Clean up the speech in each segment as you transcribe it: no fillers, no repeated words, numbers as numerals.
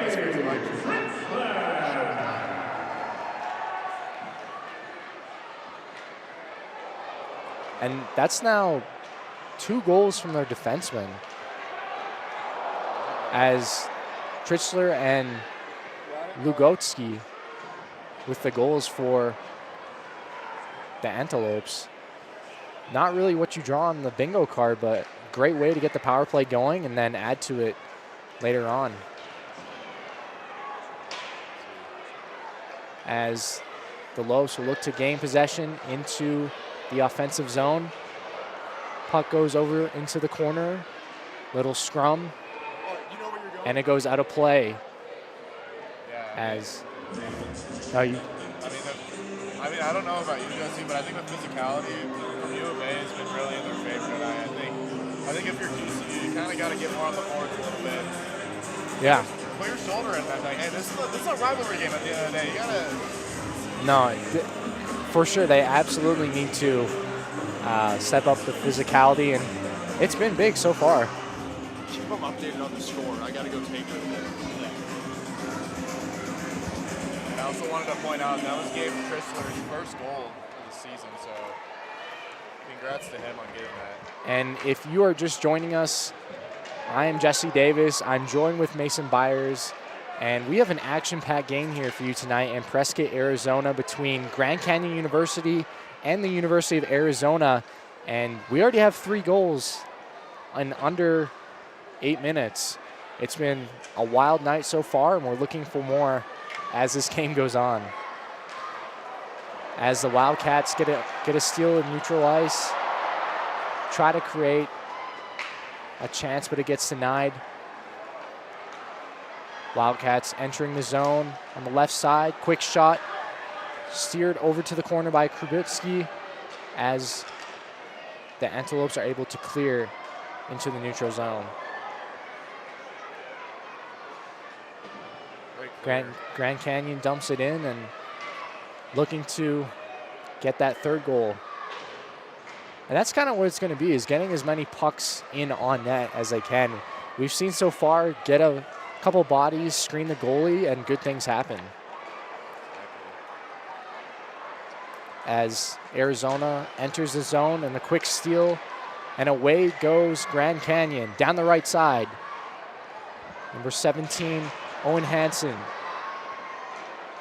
atmosphere is electric. And that's now 2 goals from their defensemen, as Trichler and Lugotsky with the goals for the Antelopes. Not really what you draw on the bingo card, but great way to get the power play going and then add to it later on. As the Lopes will look to gain possession into the offensive zone. Puck goes over into the corner. Little scrum. And it goes out of play. As I mean, I don't know about you, Jesse, but I think the physicality from U of A has been really in their favor tonight. I think if you're GCU, you kind of got to get more on the boards a little bit. Yeah. Put your shoulder in that. Like, hey, this is a rivalry game at the end of the day. You gotta. No, for sure, they absolutely need to step up the physicality, and it's been big so far. Keep them updated on the score. I got to go take it. And I also wanted to point out that was Gabe Chrysler's first goal of the season, so congrats to him on getting that. And if you are just joining us, I am Jesse Davis. I'm joined with Mason Byers. And we have an action-packed game here for you tonight in Prescott, Arizona, between Grand Canyon University and the University of Arizona. And we already have 3 goals in under 8 minutes. It's been a wild night so far, and we're looking for more as this game goes on. As the Wildcats get a steal in neutral ice, try to create a chance, but it gets denied. Wildcats entering the zone on the left side. Quick shot, steered over to the corner by Krubitsky as the Antelopes are able to clear into the neutral zone. Grand Canyon dumps it in and looking to get that 3rd goal. And that's kind of what it's going to be, is getting as many pucks in on net as they can. We've seen so far get a couple bodies, screen the goalie, and good things happen. As Arizona enters the zone and a quick steal, and away goes Grand Canyon down the right side. Number 17, Owen Hansen.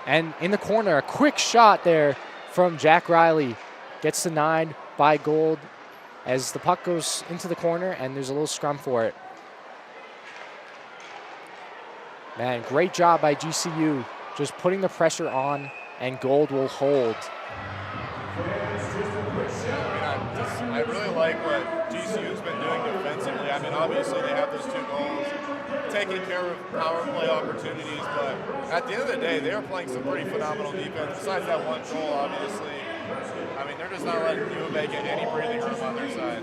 And in the corner, a quick shot there from Jack Riley. Gets denied by Gold as the puck goes into the corner, and there's a little scrum for it. Man, great job by GCU, just putting the pressure on, and Gold will hold. I really like what GCU's been doing defensively. I mean, obviously they have those 2 goals, taking care of power play opportunities, but at the end of the day, they are playing some pretty phenomenal defense. Besides that 1 goal, obviously, I mean, they're just not letting U of A get any breathing room on their side.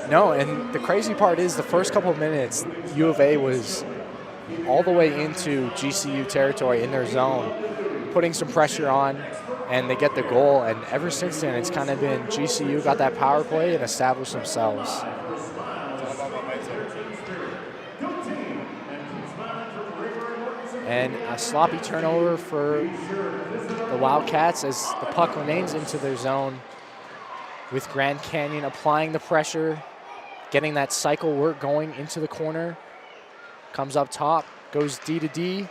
No, and the crazy part is the first couple of minutes, U of A was all the way into GCU territory in their zone, putting some pressure on, and they get the goal. And ever since then, it's kind of been GCU got that power play and established themselves. And a sloppy turnover for the Wildcats as the puck remains into their zone, with Grand Canyon applying the pressure, getting that cycle work going into the corner. Comes up top, goes D to D.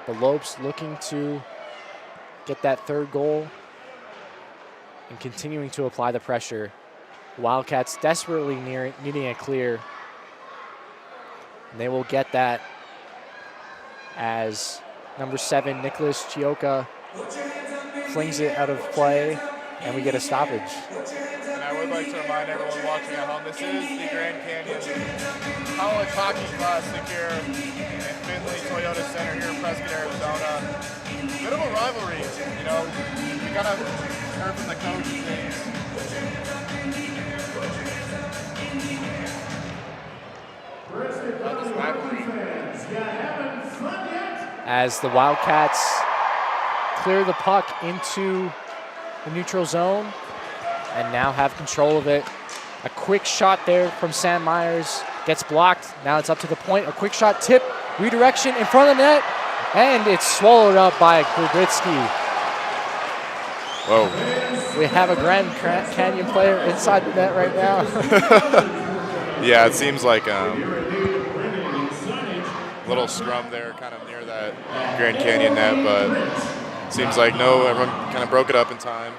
The Lopes looking to get that 3rd goal and continuing to apply the pressure. Wildcats desperately needing a clear. And they will get that as number 7, Nicholas Chioka, flings it out of play, and we get a stoppage. And I would like to remind everyone watching at home, this is the Grand Canyon College Hockey Classic here in Findlay Toyota Center here in Prescott, Arizona. Bit of a rivalry, you know. We kind of heard from the coaches things. About this rivalry. As the Wildcats clear the puck into the neutral zone and now have control of it. A quick shot there from Sam Myers Gets blocked. Now it's up to the point. A quick shot tip. Redirection in front of the net. And it's swallowed up by Kurbitsky. Whoa. We have a Grand Canyon player inside the net right now. Yeah, it seems like little scrum there kind of near that Grand Canyon net, but seems like no, everyone kind of broke it up in time.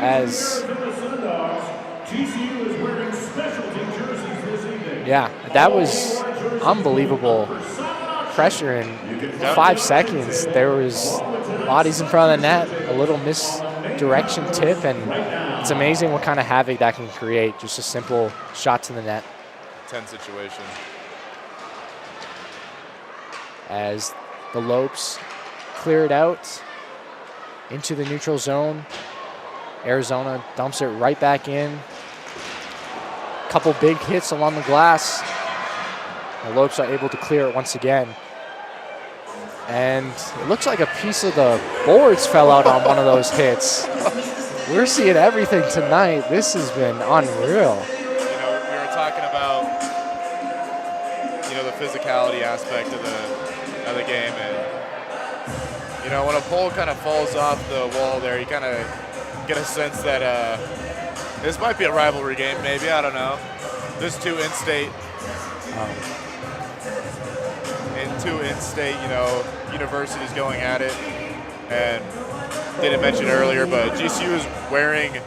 As yeah, that was unbelievable pressure in 5 seconds. There was bodies in front of the net, a little misdirection tip, and it's amazing what kind of havoc that can create. Just a simple shot to the net. Tense situation. As the Lopes clear it out into the neutral zone. Arizona dumps it right back in. Couple big hits along the glass. The Lopes are able to clear it once again. And it looks like a piece of the boards fell out on one of those hits. We're seeing everything tonight. This has been unreal. You know, we were talking about, you know, the physicality aspect of the game, and you know, when a pole kind of falls off the wall there, you kind of get a sense that this might be a rivalry game, maybe, I don't know. There's two in-state, you know, universities going at it, and didn't mention earlier, but GCU is wearing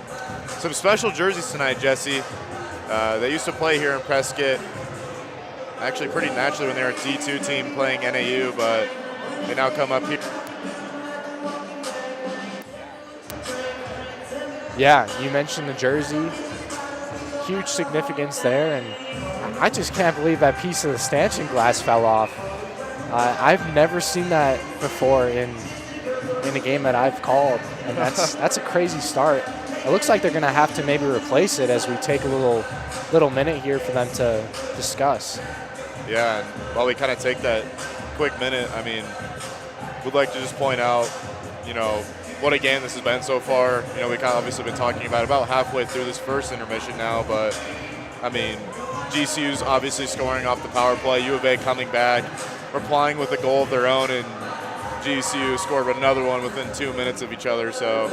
some special jerseys tonight, Jesse. They used to play here in Prescott, actually pretty naturally when they were a D2 team playing NAU, but they now come up here. Yeah, you mentioned the jersey. Huge significance there, and I just can't believe that piece of the stanchion glass fell off. I've never seen that before in a game that I've called, and that's a crazy start. It looks like they're going to have to maybe replace it as we take a little minute here for them to discuss. Yeah, and while we kind of take that quick minute, I mean, we'd like to just point out, you know, what a game this has been so far. You know, we kind of obviously been talking about halfway through this first intermission now, but I mean, GCU's obviously scoring off the power play. U of A coming back, replying with a goal of their own, and GCU scored another one within 2 minutes of each other. So,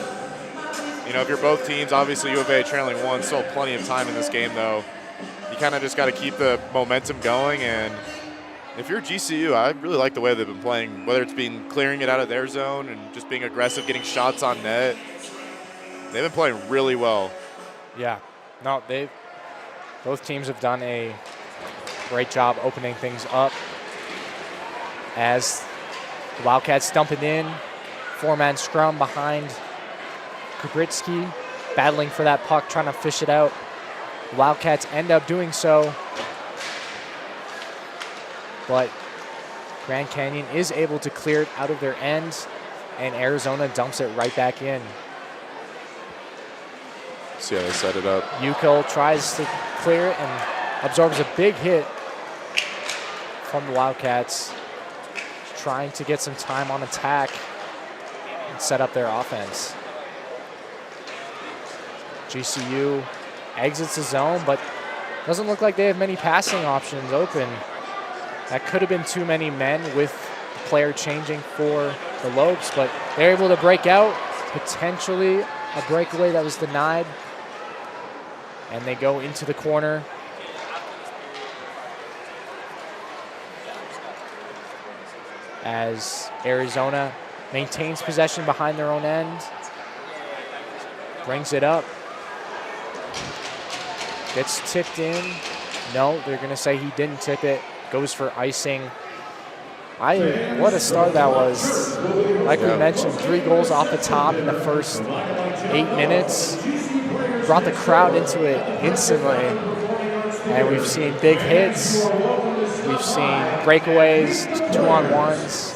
you know, if you're both teams, obviously U of A trailing one, still plenty of time in this game though. You kind of just got to keep the momentum going, and if you're GCU, I really like the way they've been playing, whether it's been clearing it out of their zone and just being aggressive, getting shots on net. They've been playing really well. Yeah, no, both teams have done a great job opening things up. As the Wildcats dump it in, 4-man scrum behind Kubritsky, battling for that puck, trying to fish it out. The Wildcats end up doing so, but Grand Canyon is able to clear it out of their end, and Arizona dumps it right back in. See how they set it up. Yuko tries to clear it and absorbs a big hit from the Wildcats, trying to get some time on attack and set up their offense. GCU exits the zone, but doesn't look like they have many passing options open. That could have been too many men with the player changing for the Lopes, but they're able to break out, potentially a breakaway that was denied. And they go into the corner. As Arizona maintains possession behind their own end. Brings it up. Gets tipped in. No, they're going to say he didn't tip it. Goes for icing. What a start that was. Like we mentioned, 3 goals off the top in the first 8 minutes. Brought the crowd into it instantly. And we've seen big hits. We've seen breakaways, 2-on-1s.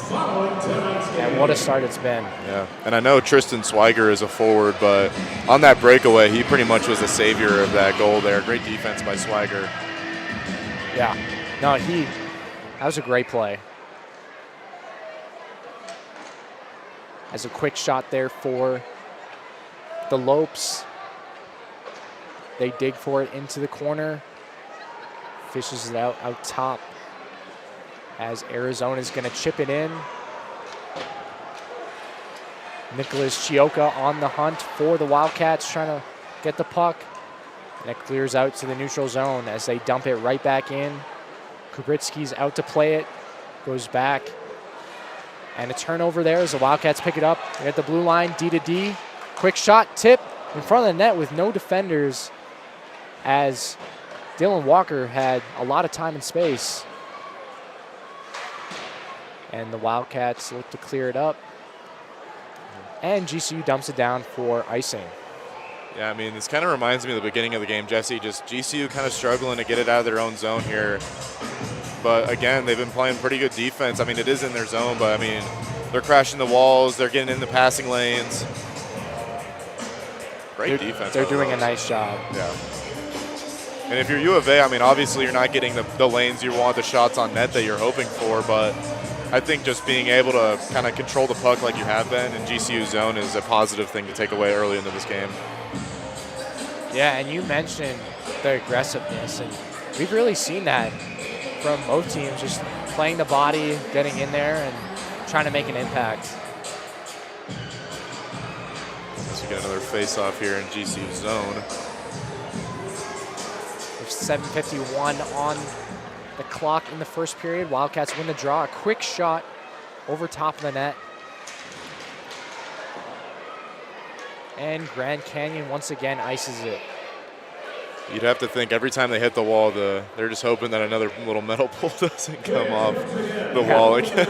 And what a start it's been. Yeah, and I know Tristan Swiger is a forward, but on that breakaway, he pretty much was the savior of that goal there. Great defense by Swiger. Yeah, no, that was a great play. As a quick shot there for the Lopes. They dig for it into the corner. fishes it out top as Arizona's going to chip it in. Nicholas Chioka on the hunt for the Wildcats, trying to get the puck. And it clears out to the neutral zone as they dump it right back in. Kubritsky's out to play it, goes back. And a turnover there as the Wildcats pick it up. They at the blue line, D to D. Quick shot, tip in front of the net with no defenders as Dylan Walker had a lot of time and space. And the Wildcats look to clear it up. And GCU dumps it down for icing. Yeah, I mean, this kind of reminds me of the beginning of the game, Jesse. Just GCU kind of struggling to get it out of their own zone here. But again, they've been playing pretty good defense. I mean, it is in their zone, but I mean, they're crashing the walls. They're getting in the passing lanes. Great defense. They're doing a nice job. Yeah. And if you're U of A, I mean, obviously you're not getting the lanes you want, the shots on net that you're hoping for, but I think just being able to kind of control the puck like you have been in GCU's zone is a positive thing to take away early into this game. Yeah, and you mentioned the aggressiveness, and we've really seen that from both teams, just playing the body, getting in there, and trying to make an impact. So we get another face-off here in GCU's zone. There's 7:51 on the clock in the first period. Wildcats win the draw. A quick shot over top of the net. And Grand Canyon once again ices it. You'd have to think every time they hit the wall, they're just hoping that another little metal pole doesn't come off the wall again.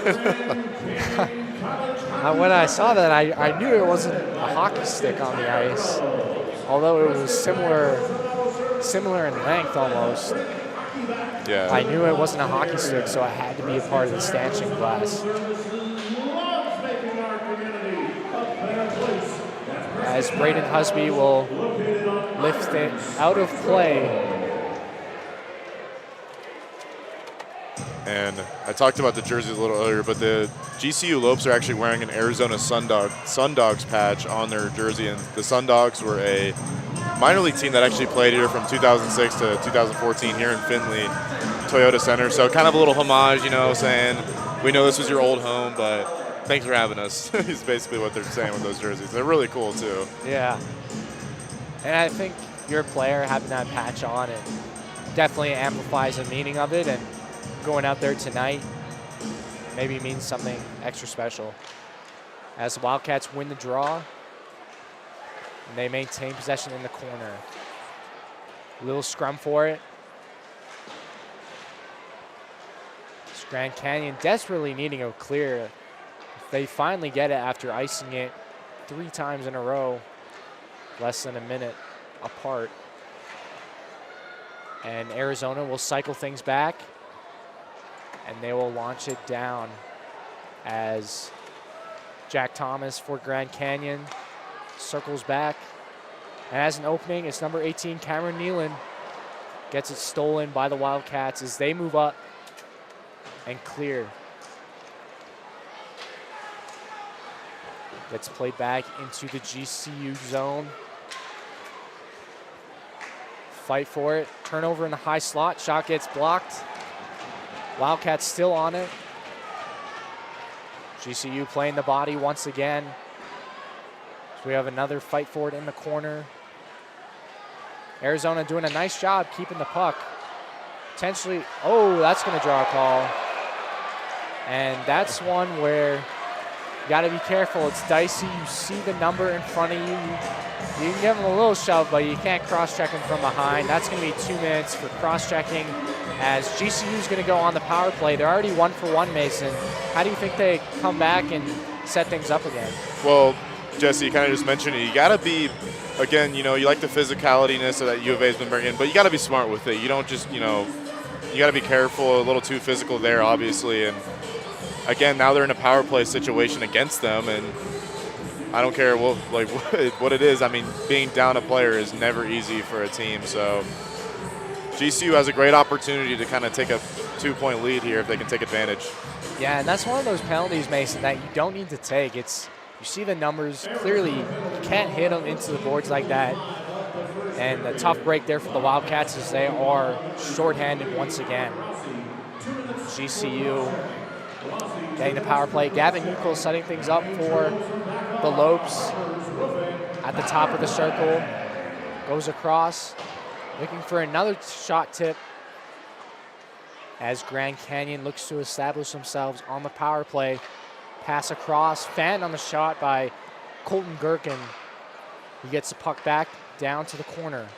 When I saw that, I knew it wasn't a hockey stick on the ice, although it was similar in length almost. Yeah. I knew it wasn't a hockey stick, so it had to be a part of the stanchion glass. As Braden Husby will lift it out of play. And I talked about the jerseys a little earlier, but the GCU Lopes are actually wearing an Arizona Sundogs patch on their jersey, and the Sundogs were a minor league team that actually played here from 2006 to 2014 here in Findlay, Toyota Center. So kind of a little homage, you know, saying we know this was your old home, but thanks for having us is basically what they're saying with those jerseys. They're really cool, too. Yeah. And I think you're a player having that patch on, it definitely amplifies the meaning of it, and going out there tonight maybe means something extra special. As the Wildcats win the draw, and they maintain possession in the corner. Little scrum for it. It's Grand Canyon desperately needing a clear. They finally get it after icing it 3 times in a row, less than a minute apart. And Arizona will cycle things back, and they will launch it down as Jack Thomas for Grand Canyon circles back. And as an opening, it's number 18, Cameron Nealon, gets it stolen by the Wildcats as they move up and clear. Gets played back into the GCU zone. Fight for it. Turnover in the high slot. Shot gets blocked. Wildcats still on it. GCU playing the body once again. So we have another fight for it in the corner. Arizona doing a nice job keeping the puck. Potentially, oh, that's going to draw a call. And that's one where you got to be careful. It's dicey. You see the number in front of you. You can give them a little shove, but you can't cross-check them from behind. That's going to be 2 minutes for cross-checking as GCU is going to go on the power play. They're already 1 for 1, Mason. How do you think they come back and set things up again? Well, Jesse, you kind of just mentioned it. You got to be, again, you know, you like the physicalityness that U of A has been bringing, but you got to be smart with it. You don't just, you know, you got to be careful, a little too physical there, obviously. And again, now they're in a power play situation against them, and I don't care what it is. I mean, being down a player is never easy for a team. So GCU has a great opportunity to kind of take a 2-point lead here if they can take advantage. Yeah, and that's one of those penalties, Mason, that you don't need to take. It's, you see the numbers clearly. You can't hit them into the boards like that. And a tough break there for the Wildcats as they are shorthanded once again. GCU getting the power play. Gavin Euchel setting things up for the Lopes at the top of the circle. Goes across, looking for another shot tip as Grand Canyon looks to establish themselves on the power play. Pass across, fanned on the shot by Colton Gherkin. He gets the puck back down to the corner.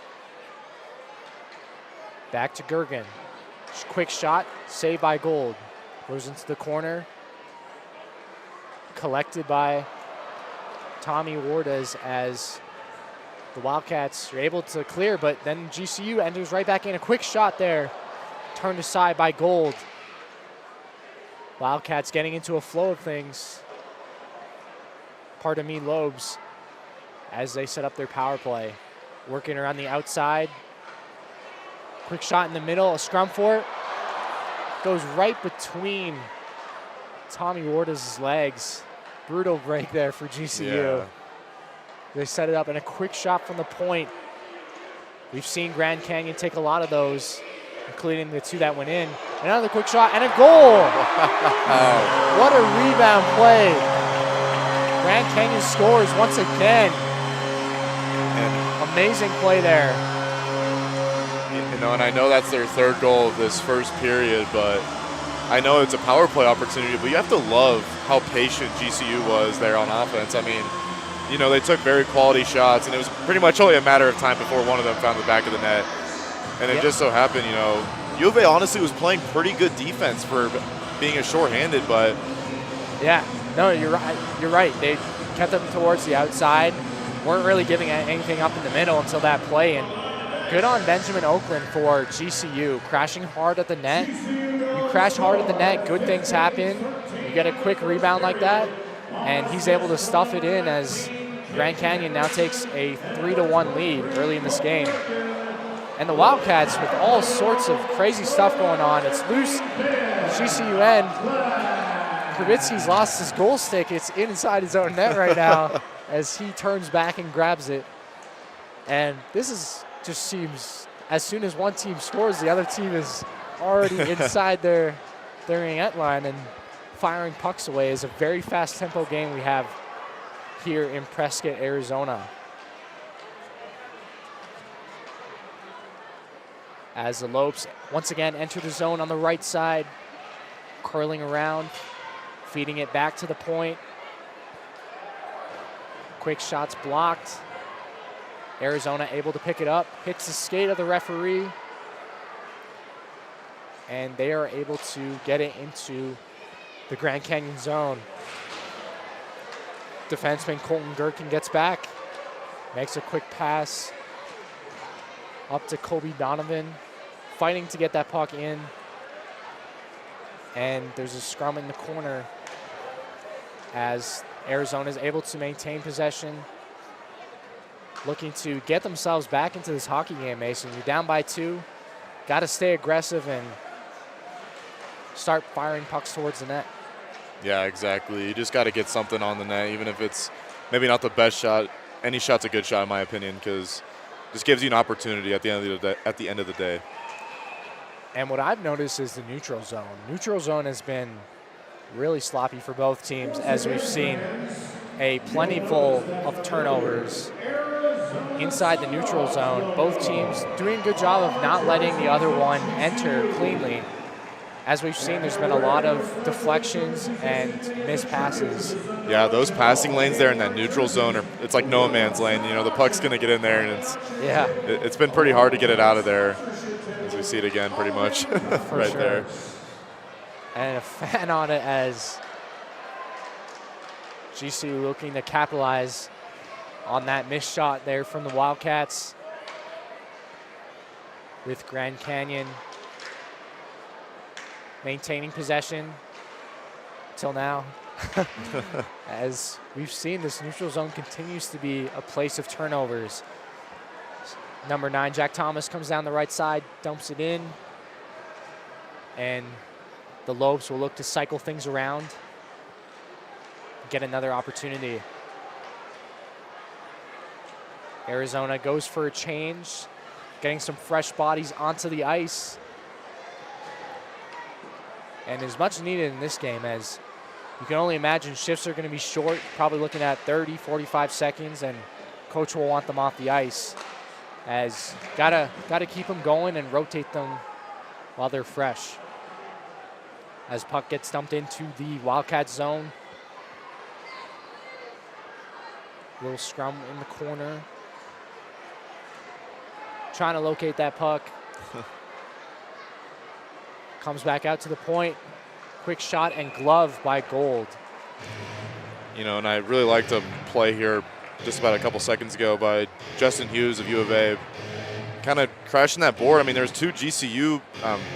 Back to Gherkin. Quick shot, saved by Gold. Goes into the corner. Collected by Tommy Wardes as the Wildcats are able to clear, but then GCU enters right back in. A quick shot there, turned aside by Gold. Wildcats getting into a flow of things. Pardon me, Lobes, as they set up their power play. Working around the outside. Quick shot in the middle, a scrum for it. Goes right between Tommy Wardes' legs. Brutal break there for GCU. Yeah. They set it up, and a quick shot from the point. We've seen Grand Canyon take a lot of those, including the two that went in. Another quick shot and a goal. What a rebound play. Grand Canyon scores once again. And amazing play there. You know, and I know that's their third goal of this first period, but I know it's a power play opportunity, but you have to love how patient GCU was there on offense. I mean, you know, they took very quality shots, and it was pretty much only a matter of time before one of them found the back of the net. And it just so happened, you know, U of A honestly was playing pretty good defense for being a shorthanded, but yeah, no, you're right. You're right. They kept them towards the outside, weren't really giving anything up in the middle until that play. And good on Benjamin Oakland for GCU, crashing hard at the net. You crash hard at the net, good things happen. You get a quick rebound like that, and he's able to stuff it in as Grand Canyon now takes a 3-1 lead early in this game. And the Wildcats with all sorts of crazy stuff going on. It's loose on the GCU end. Kravitsky's lost his goal stick. It's inside his own net right now as he turns back and grabs it. And this is just seems, as soon as one team scores, the other team is already inside their net line and firing pucks away. Is a very fast tempo game we have here in Prescott, Arizona. As the Lopes once again enter the zone on the right side, curling around, feeding it back to the point. Quick shots blocked. Arizona able to pick it up, hits the skate of the referee, and they are able to get it into the Grand Canyon zone. Defenseman Colton Gherkin gets back, makes a quick pass up to Kobe Donovan, fighting to get that puck in. And there's a scrum in the corner as Arizona is able to maintain possession, looking to get themselves back into this hockey game, Mason. You're down by 2, got to stay aggressive and start firing pucks towards the net. yeah, exactly. You just got to get something on the net, even if it's maybe not the best shot. Any shot's a good shot in my opinion, because just gives you an opportunity at the end of the day. And what I've noticed is the neutral zone. Neutral zone has been really sloppy for both teams, as we've seen a plentiful of turnovers inside the neutral zone. Both teams doing a good job of not letting the other one enter cleanly. As we've seen, there's been a lot of deflections and missed passes. Yeah, those passing lanes there in that neutral zone it's like no man's lane. You know, the puck's going to get in there, and it's been pretty hard to get it out of there. As we see it again, pretty much right sure. there. And a fan on it as GCU looking to capitalize on that missed shot there from the Wildcats, with Grand Canyon maintaining possession till now. As we've seen, this neutral zone continues to be a place of turnovers. Number 9, Jack Thomas, comes down the right side, dumps it in, and the Lopes will look to cycle things around, get another opportunity. Arizona goes for a change, getting some fresh bodies onto the ice. And is much needed in this game, as you can only imagine shifts are going to be short, probably looking at 30, 45 seconds, and coach will want them off the ice, as gotta keep them going and rotate them while they're fresh. As puck gets dumped into the Wildcat zone. Little scrum in the corner. Trying to locate that puck. Comes back out to the point. Quick shot and glove by Gold. And I really liked a play here just about a couple seconds ago by Justin Hughes of U of A. Kind of crashing that board. I mean, there's two GCU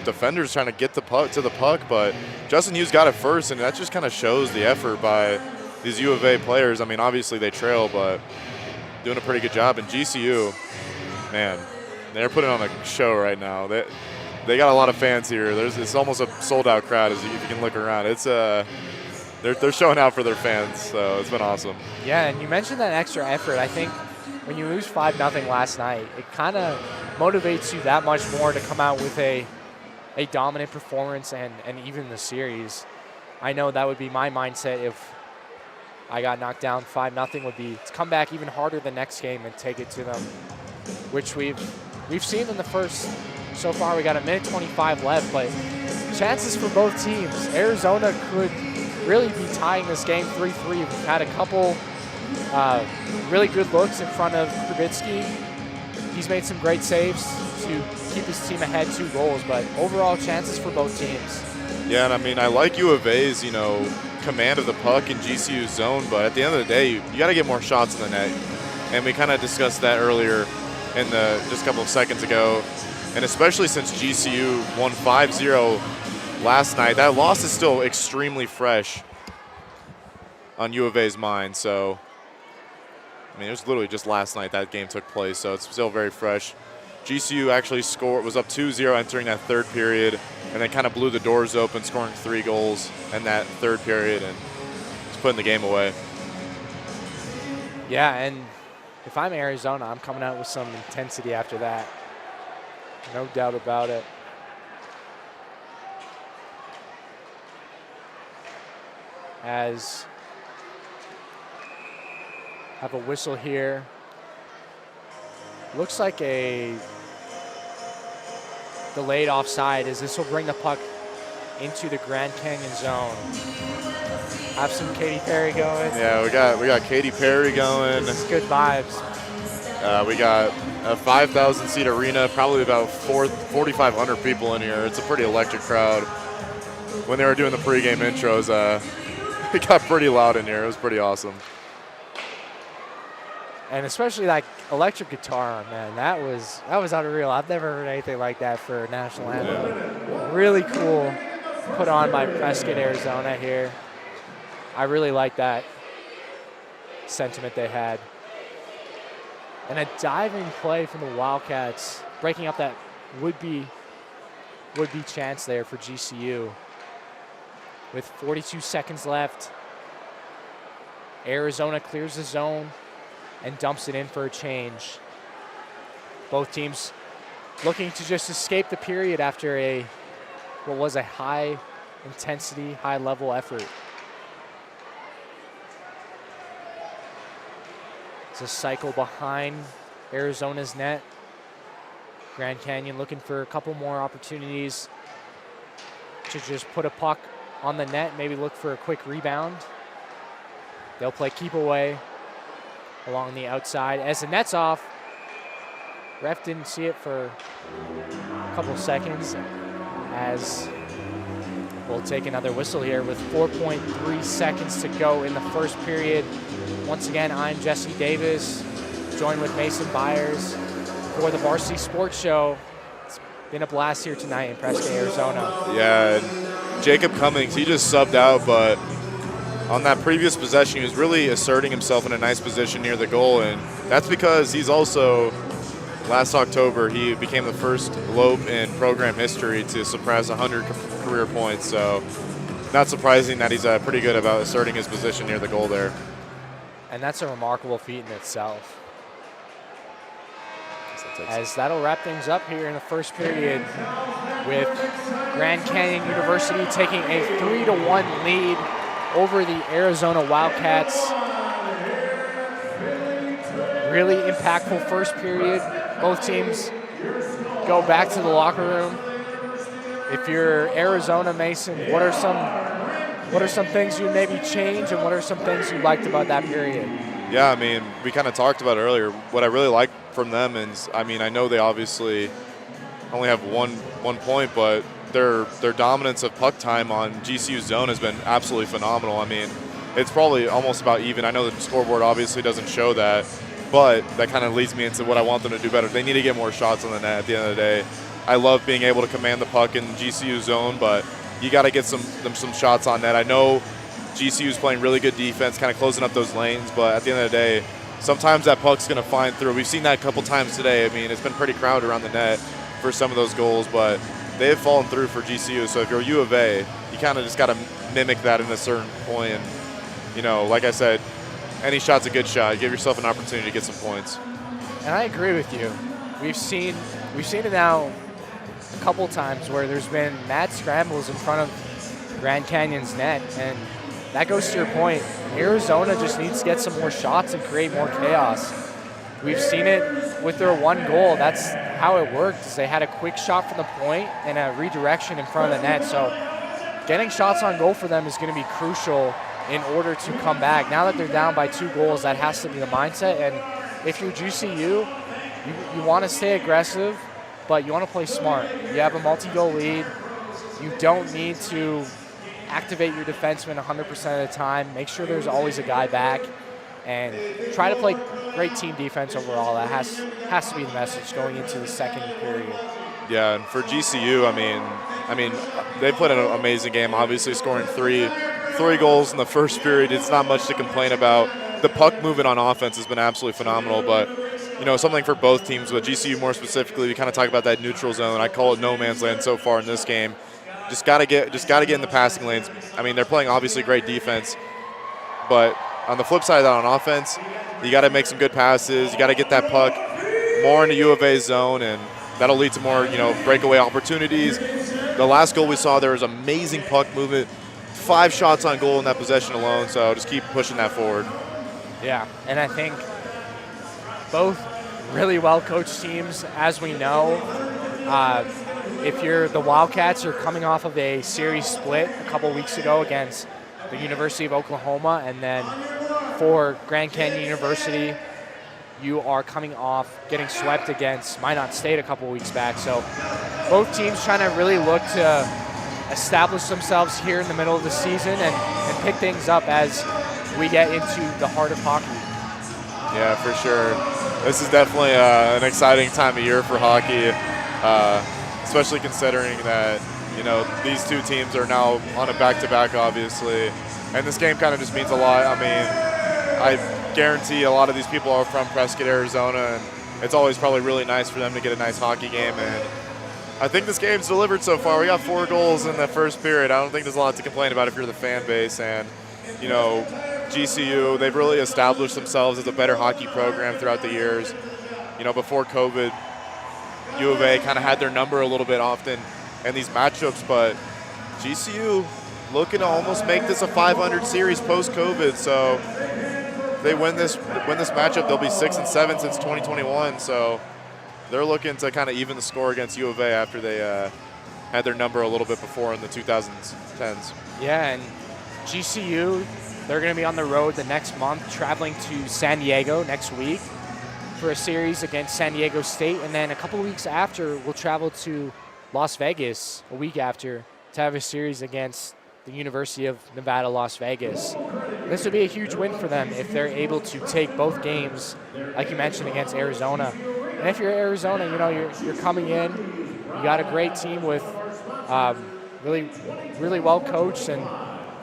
defenders trying to get the puck to the puck, but Justin Hughes got it first, and that just kind of shows the effort by these U of A players. I mean, obviously they trail, but doing a pretty good job. And GCU, man, they're putting on a show right now. They got a lot of fans here. It's almost a sold-out crowd, if you can look around. It's they're showing out for their fans, so it's been awesome. Yeah, and you mentioned that extra effort. I think when you lose 5-0 last night, it kind of motivates you that much more to come out with a dominant performance and even the series. I know that would be my mindset if I got knocked down 5-0, would be to come back even harder the next game and take it to them, which we've seen in the first. So far, we got a minute 25 left, but chances for both teams. Arizona could really be tying this game 3-3. We've had a couple really good looks in front of Krivitsky. He's made some great saves to keep his team ahead 2 goals, but overall chances for both teams. Yeah, and I mean, I like U of A's, command of the puck in GCU's zone, but at the end of the day, you got to get more shots in the net. And we kind of discussed that earlier in just a couple of seconds ago. And especially since GCU won 5-0 last night, that loss is still extremely fresh on U of A's mind. So, I mean, it was literally just last night that game took place, so it's still very fresh. GCU actually was up 2-0 entering that third period, and then kind of blew the doors open, scoring 3 goals in that third period and just putting the game away. Yeah, and if I'm Arizona, I'm coming out with some intensity after that. No doubt about it. As have a whistle here. Looks like a delayed offside, as this will bring the puck into the Grand Canyon zone. Have some Katy Perry going. Yeah, we got Katy Perry going. It's good vibes. We got a 5,000-seat arena, probably about 4,500 people in here. It's a pretty electric crowd. When they were doing the pregame intros, it got pretty loud in here. It was pretty awesome. And especially that electric guitar, man, that was unreal. I've never heard anything like that for a national anthem. Yeah. Really cool, put on by Prescott, Arizona here. I really like that sentiment they had. And a diving play from the Wildcats, breaking up that would-be chance there for GCU. With 42 seconds left, Arizona clears the zone and dumps it in for a change. Both teams looking to just escape the period after what was a high-intensity, high-level effort. It's a cycle behind Arizona's net. Grand Canyon looking for a couple more opportunities to just put a puck on the net, maybe look for a quick rebound. They'll play keep away along the outside. As the net's off, ref didn't see it for a couple seconds, as we'll take another whistle here with 4.3 seconds to go in the first period. Once again, I'm Jesse Davis, joined with Mason Byers for the Varsity Sports Show. It's been a blast here tonight in Prescott, Arizona. Yeah, and Jacob Cummings, he just subbed out, but on that previous possession, he was really asserting himself in a nice position near the goal, and that's because he's also, last October, he became the first Lope in program history to surpass 100 career points, so not surprising that he's pretty good about asserting his position near the goal there. And that's a remarkable feat in itself. as that'll wrap things up here in the first period with Grand Canyon University taking a 3-1 lead over the Arizona Wildcats. Really impactful first period. Both teams go back to the locker room. If you're Arizona, Mason, what are some things you maybe change, and what are some things you liked about that period? Yeah, I mean, we kind of talked about it earlier. What I really like from them is, I mean, I know they obviously only have one point, but their dominance of puck time on GCU's zone has been absolutely phenomenal. I mean, it's probably almost about even. I know the scoreboard obviously doesn't show that, but that kind of leads me into what I want them to do better. They need to get more shots on the net at the end of the day. I love being able to command the puck in GCU's zone, but you got to get some shots on net. I know GCU's playing really good defense, kind of closing up those lanes, but at the end of the day, sometimes that puck's going to find through. We've seen that a couple times today. I mean, it's been pretty crowded around the net for some of those goals, but they have fallen through for GCU. So if you're U of A, you kind of just got to mimic that in a certain point. And, you know, like I said, any shot's a good shot. Give yourself an opportunity to get some points. And I agree with you. We've seen it now a couple times where there's been mad scrambles in front of Grand Canyon's net, and that goes to your point. Arizona just needs to get some more shots and create more chaos. We've seen it with their one goal. That's how it worked, is they had a quick shot from the point and a redirection in front of the net. So getting shots on goal for them is going to be crucial in order to come back. Now that they're down by 2 goals, that has to be the mindset. And if you're GCU, you want to stay aggressive, but you want to play smart. You have a multi-goal lead. You don't need to activate your defenseman 100% of the time. Make sure there's always a guy back, and try to play great team defense overall. That has to be the message going into the second period. Yeah, and for GCU, I mean, they played an amazing game. Obviously, scoring three goals in the first period. It's not much to complain about. The puck movement on offense has been absolutely phenomenal, but you know, something for both teams, but GCU more specifically, we kind of talk about that neutral zone. I call it no man's land so far in this game. Just got to get in the passing lanes. I mean, they're playing obviously great defense, but on the flip side of that, on offense, you got to make some good passes. You got to get that puck more into U of A's zone, and that'll lead to more, you know, breakaway opportunities. The last goal we saw, there was amazing puck movement, 5 shots on goal in that possession alone. So just keep pushing that forward. Yeah, and I think both really well-coached teams, as we know. If you're the Wildcats, you're coming off of a series split a couple weeks ago against the University of Oklahoma, and then for Grand Canyon University, you are coming off getting swept against Minot State a couple weeks back. So both teams trying to really look to establish themselves here in the middle of the season and pick things up as we get into the heart of hockey. Yeah, for sure. This is definitely an exciting time of year for hockey. Especially considering that, you know, these two teams are now on a back-to-back, obviously. And this game kind of just means a lot. I mean, I guarantee a lot of these people are from Prescott, Arizona, and it's always probably really nice for them to get a nice hockey game. And I think this game's delivered so far. We got 4 goals in the first period. I don't think there's a lot to complain about if you're the fan base. And, you know, GCU, they've really established themselves as a better hockey program throughout the years. You know, before COVID, U of A kind of had their number a little bit often in these matchups, but GCU looking to almost make this a 500 series post-COVID. So if they win this matchup, they'll be 6-7 since 2021. So they're looking to kind of even the score against U of A after they had their number a little bit before in the 2010s. Yeah, and GCU, they're going to be on the road the next month, traveling to San Diego next week for a series against San Diego State, and then a couple weeks after, we'll travel to Las Vegas a week after to have a series against the University of Nevada, Las Vegas. This would be a huge win for them if they're able to take both games, like you mentioned, against Arizona. And if you're Arizona, you know, you're coming in, you got a great team with really well coached, and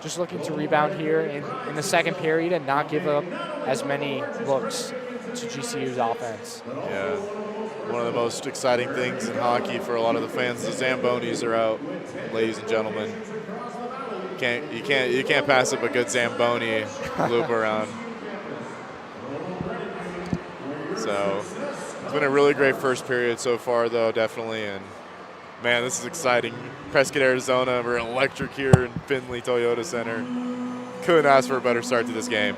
just looking to rebound here in the second period and not give up as many looks to GCU's offense. Yeah, one of the most exciting things in hockey for a lot of the fans, the Zambonis are out, ladies and gentlemen. You can't pass up a good Zamboni loop around. So been a really great first period so far, though, definitely. And man, this is exciting. Prescott, Arizona. We're electric here in Findlay Toyota Center. Couldn't ask for a better start to this game.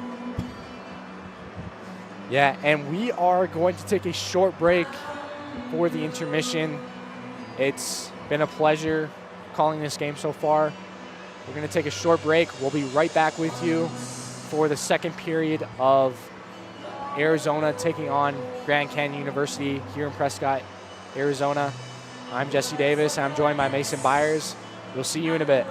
Yeah, and we are going to take a short break for the intermission. It's been a pleasure calling this game so far. We're going to take a short break. We'll be right back with you for the second period of Arizona taking on Grand Canyon University here in Prescott, Arizona. I'm Jesse Davis. I'm joined by Mason Byers. We'll see you in a bit.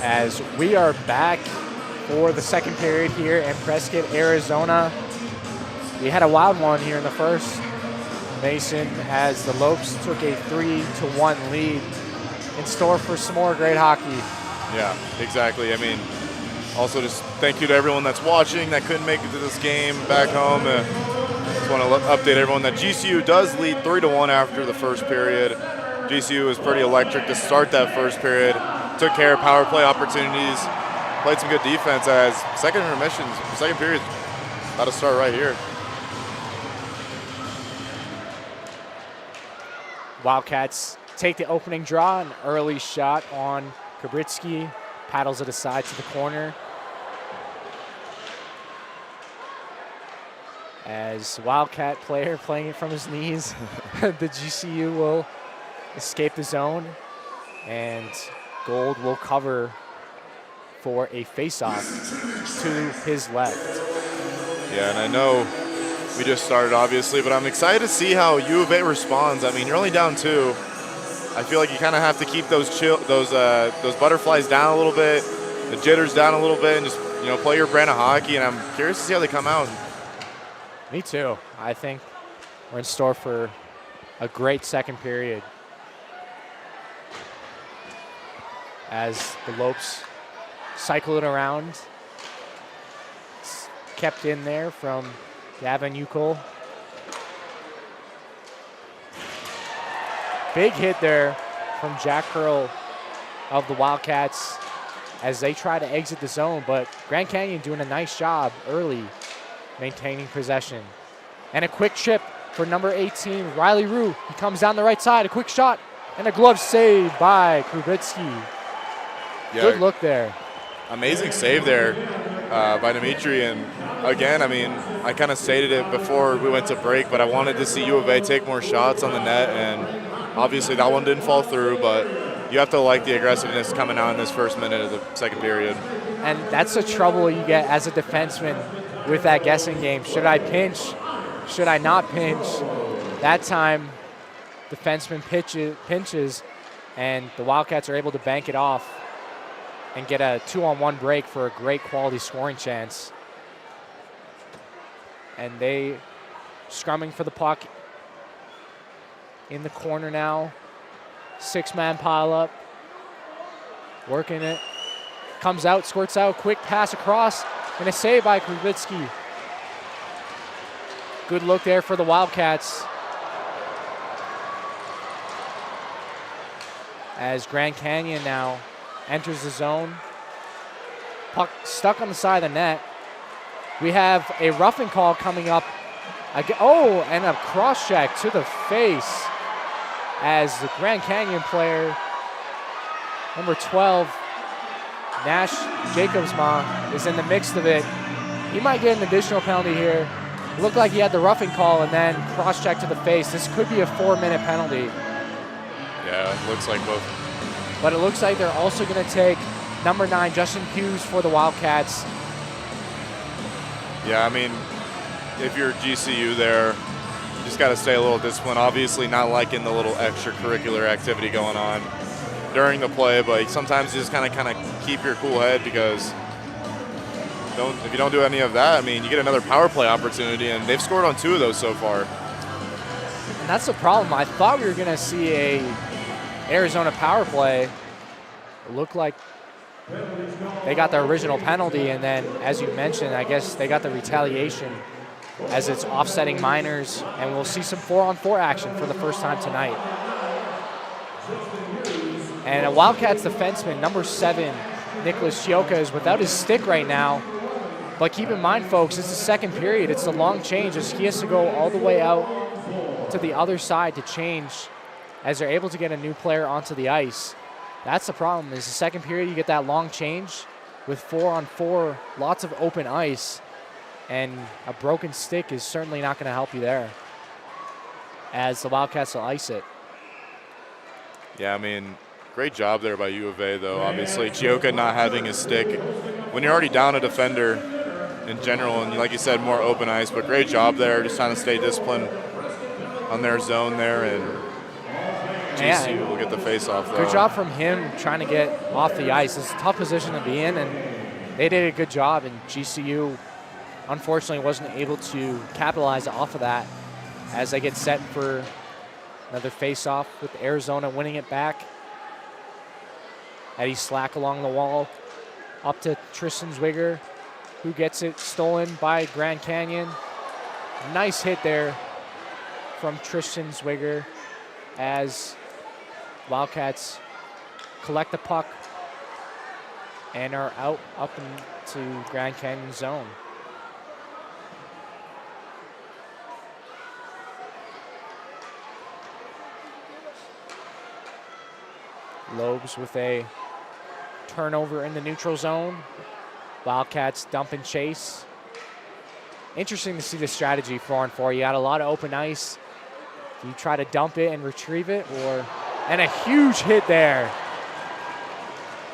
as we are back for the second period here in Prescott, Arizona. We had a wild one here in the first, Mason, as the Lopes took a 3-1 lead. In store for some more great hockey. Yeah, exactly. I mean, also just thank you to everyone that's watching that couldn't make it to this game back home. Just want to update everyone that GCU does lead 3-1 after the first period. GCU was pretty electric to start that first period. Took care of power play opportunities. Played some good defense as second period about to start right here. Wildcats take the opening draw, an early shot on Kubritsky, paddles it aside to the corner. As Wildcat player playing it from his knees, the GCU will escape the zone, and Gold will cover for a face-off to his left. Yeah, and I know we just started, obviously, but I'm excited to see how U of A responds. I mean, you're only down 2. I feel like you kind of have to keep those butterflies down a little bit, the jitters down a little bit, and just play your brand of hockey. And I'm curious to see how they come out. Me too. I think we're in store for a great second period as the Lopes cycle it around. It's kept in there from Gavin Ukol. Big hit there from Jack Curl of the Wildcats as they try to exit the zone, but Grand Canyon doing a nice job early maintaining possession. And a quick chip for number 18, Riley Rue. He comes down the right side, a quick shot, and a glove save by Kubritsky. Yeah, good look there. Amazing save there by Dimitri. And again, I mean, I kind of stated it before we went to break, but I wanted to see U of A take more shots on the net, and obviously that one didn't fall through, but you have to like the aggressiveness coming out in this first minute of the second period. And that's the trouble you get as a defenseman with that guessing game. Should I pinch? Should I not pinch? That time, defenseman pinches, and the Wildcats are able to bank it off and get a 2-on-1 break for a great quality scoring chance. And they scrumming for the puck in the corner now. 6-man pile up. Working it. Comes out, squirts out, quick pass across, and a save by Kubritsky. Good look there for the Wildcats. As Grand Canyon now enters the zone. Puck stuck on the side of the net. We have a roughing call coming up. Oh, and a cross check to the face as the Grand Canyon player, number 12, Nash Jacobsma, is in the mix of it. He might get an additional penalty here. It looked like he had the roughing call and then cross check to the face. This could be a 4-minute penalty. Yeah, it looks like both. But it looks like they're also going to take number 9, Justin Hughes, for the Wildcats. Yeah, I mean, if you're GCU there, you just got to stay a little disciplined. Obviously not liking the little extracurricular activity going on during the play, but sometimes you just kind of keep your cool head, because if you don't do any of that, I mean, you get another power play opportunity, and they've scored on 2 of those so far. And that's the problem. I thought we were going to see a Arizona power play. It looked like they got the original penalty, and then, as you mentioned, I guess they got the retaliation as it's offsetting minors, and we'll see some 4-on-4 action for the first time tonight. And a Wildcats defenseman, number 7, Nicholas Chioka, is without his stick right now. But keep in mind, folks, it's the second period. It's a long change as he has to go all the way out to the other side to change as they're able to get a new player onto the ice. That's the problem, is the second period you get that long change with 4-on-4, lots of open ice, and a broken stick is certainly not going to help you there as the Wildcats will ice it. Yeah, I mean, great job there by U of A, though. Obviously, Chioka not having his stick. When you're already down a defender in general, and like you said, more open ice, but great job there, just trying to stay disciplined on their zone there. And GCU will get the face-off, though. Good job from him trying to get off the ice. It's a tough position to be in, and they did a good job, and GCU unfortunately wasn't able to capitalize off of that as they get set for another face-off with Arizona winning it back. Eddie Slack along the wall, up to Tristan Zwigger, who gets it stolen by Grand Canyon. Nice hit there from Tristan Zwigger as Wildcats collect the puck and are out up into Grand Canyon zone. Lobes with a turnover in the neutral zone. Wildcats dump and chase. Interesting to see the strategy 4-on-4. You got a lot of open ice. Do you try to dump it and retrieve it, and a huge hit there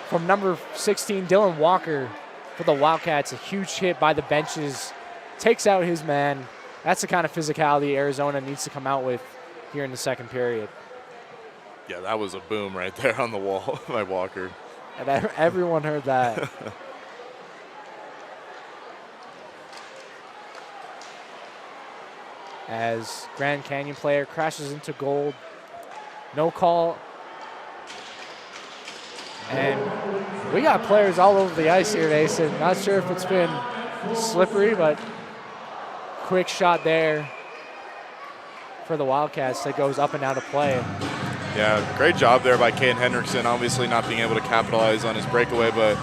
from number 16, Dylan Walker, for the Wildcats. A huge hit by the benches. Takes out his man. That's the kind of physicality Arizona needs to come out with here in the second period. Yeah, that was a boom right there on the wall by Walker. And everyone heard that. As Grand Canyon player crashes into gold. No call. And we got players all over the ice here, Mason. Not sure if it's been slippery, but quick shot there for the Wildcats that goes up and out of play. Yeah, great job there by Caden Hendrickson, obviously not being able to capitalize on his breakaway, but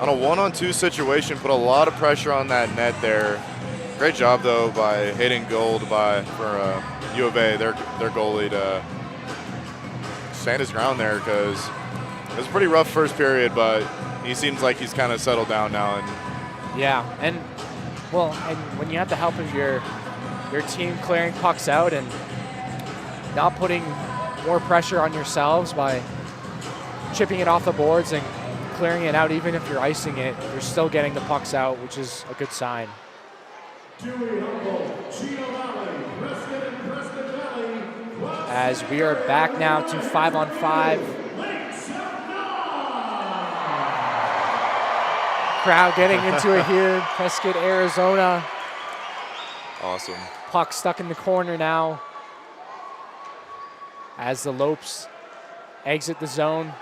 on a 1-on-2 situation, put a lot of pressure on that net there. Great job, though, by Hayden Gold for U of A, their goalie, to stand his ground there, because it was a pretty rough first period, but he seems like he's kind of settled down now. And yeah, and when you have the help of your team clearing pucks out and not putting more pressure on yourselves by chipping it off the boards and clearing it out, even if you're icing it, you're still getting the pucks out, which is a good sign. As we are back now to 5-on-5. Crowd getting into it here. Prescott, Arizona. Awesome. Puck stuck in the corner now as the Lopes exit the zone.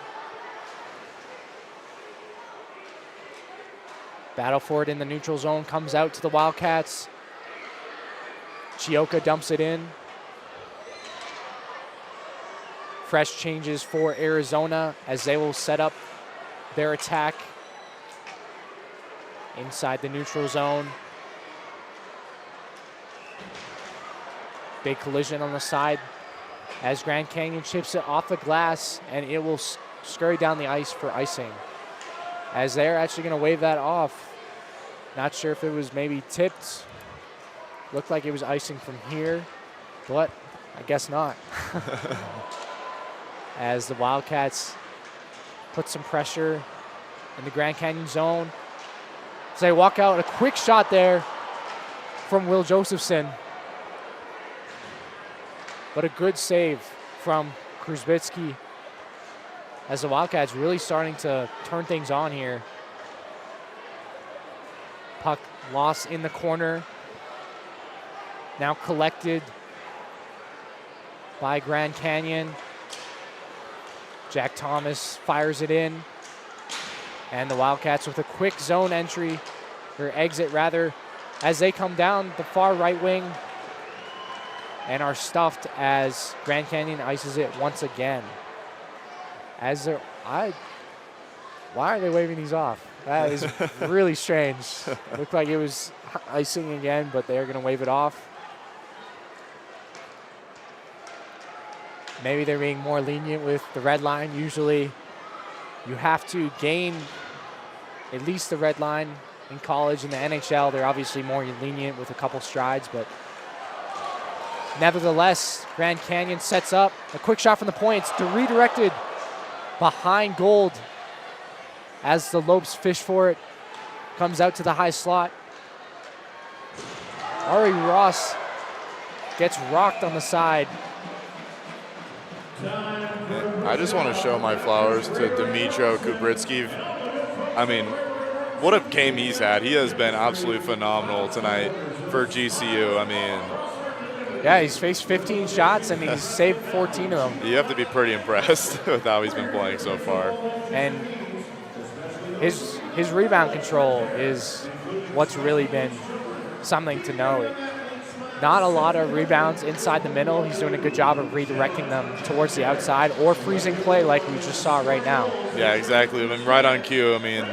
Battle for it in the neutral zone, comes out to the Wildcats. Chioka dumps it in. Fresh changes for Arizona as they will set up their attack inside the neutral zone. Big collision on the side as Grand Canyon chips it off the glass, and it will scurry down the ice for icing. As they're actually going to wave that off. Not sure if it was maybe tipped. Looked like it was icing from here, but I guess not. As the Wildcats put some pressure in the Grand Canyon zone. So they walk out, a quick shot there from Will Josephson. But a good save from Kruzbitsky as the Wildcats really starting to turn things on here. Puck lost in the corner. Now collected by Grand Canyon. Jack Thomas fires it in. And the Wildcats with a quick zone entry, or exit rather, as they come down the far right wing and are stuffed as Grand Canyon ices it once again. As they're, why are they waving these off? That is really strange. Looked like it was icing again, but they're going to wave it off. Maybe they're being more lenient with the red line. Usually you have to gain at least the red line in college. In the NHL, they're obviously more lenient with a couple strides, but nevertheless, Grand Canyon sets up a quick shot from the points, redirected behind gold as the Lopes fish for it. Comes out to the high slot. Ari Ross gets rocked on the side. I just want to show my flowers to Dmitro Kubritsky. I mean, what a game he's had. He has been absolutely phenomenal tonight for GCU. I mean, yeah, he's faced 15 shots and he's saved 14 of them. You have to be pretty impressed with how he's been playing so far. And his rebound control is what's really been something to note. Not a lot of rebounds inside the middle. He's doing a good job of redirecting them towards the outside or freezing play like we just saw right now. Yeah, exactly. I mean, right on cue. I mean,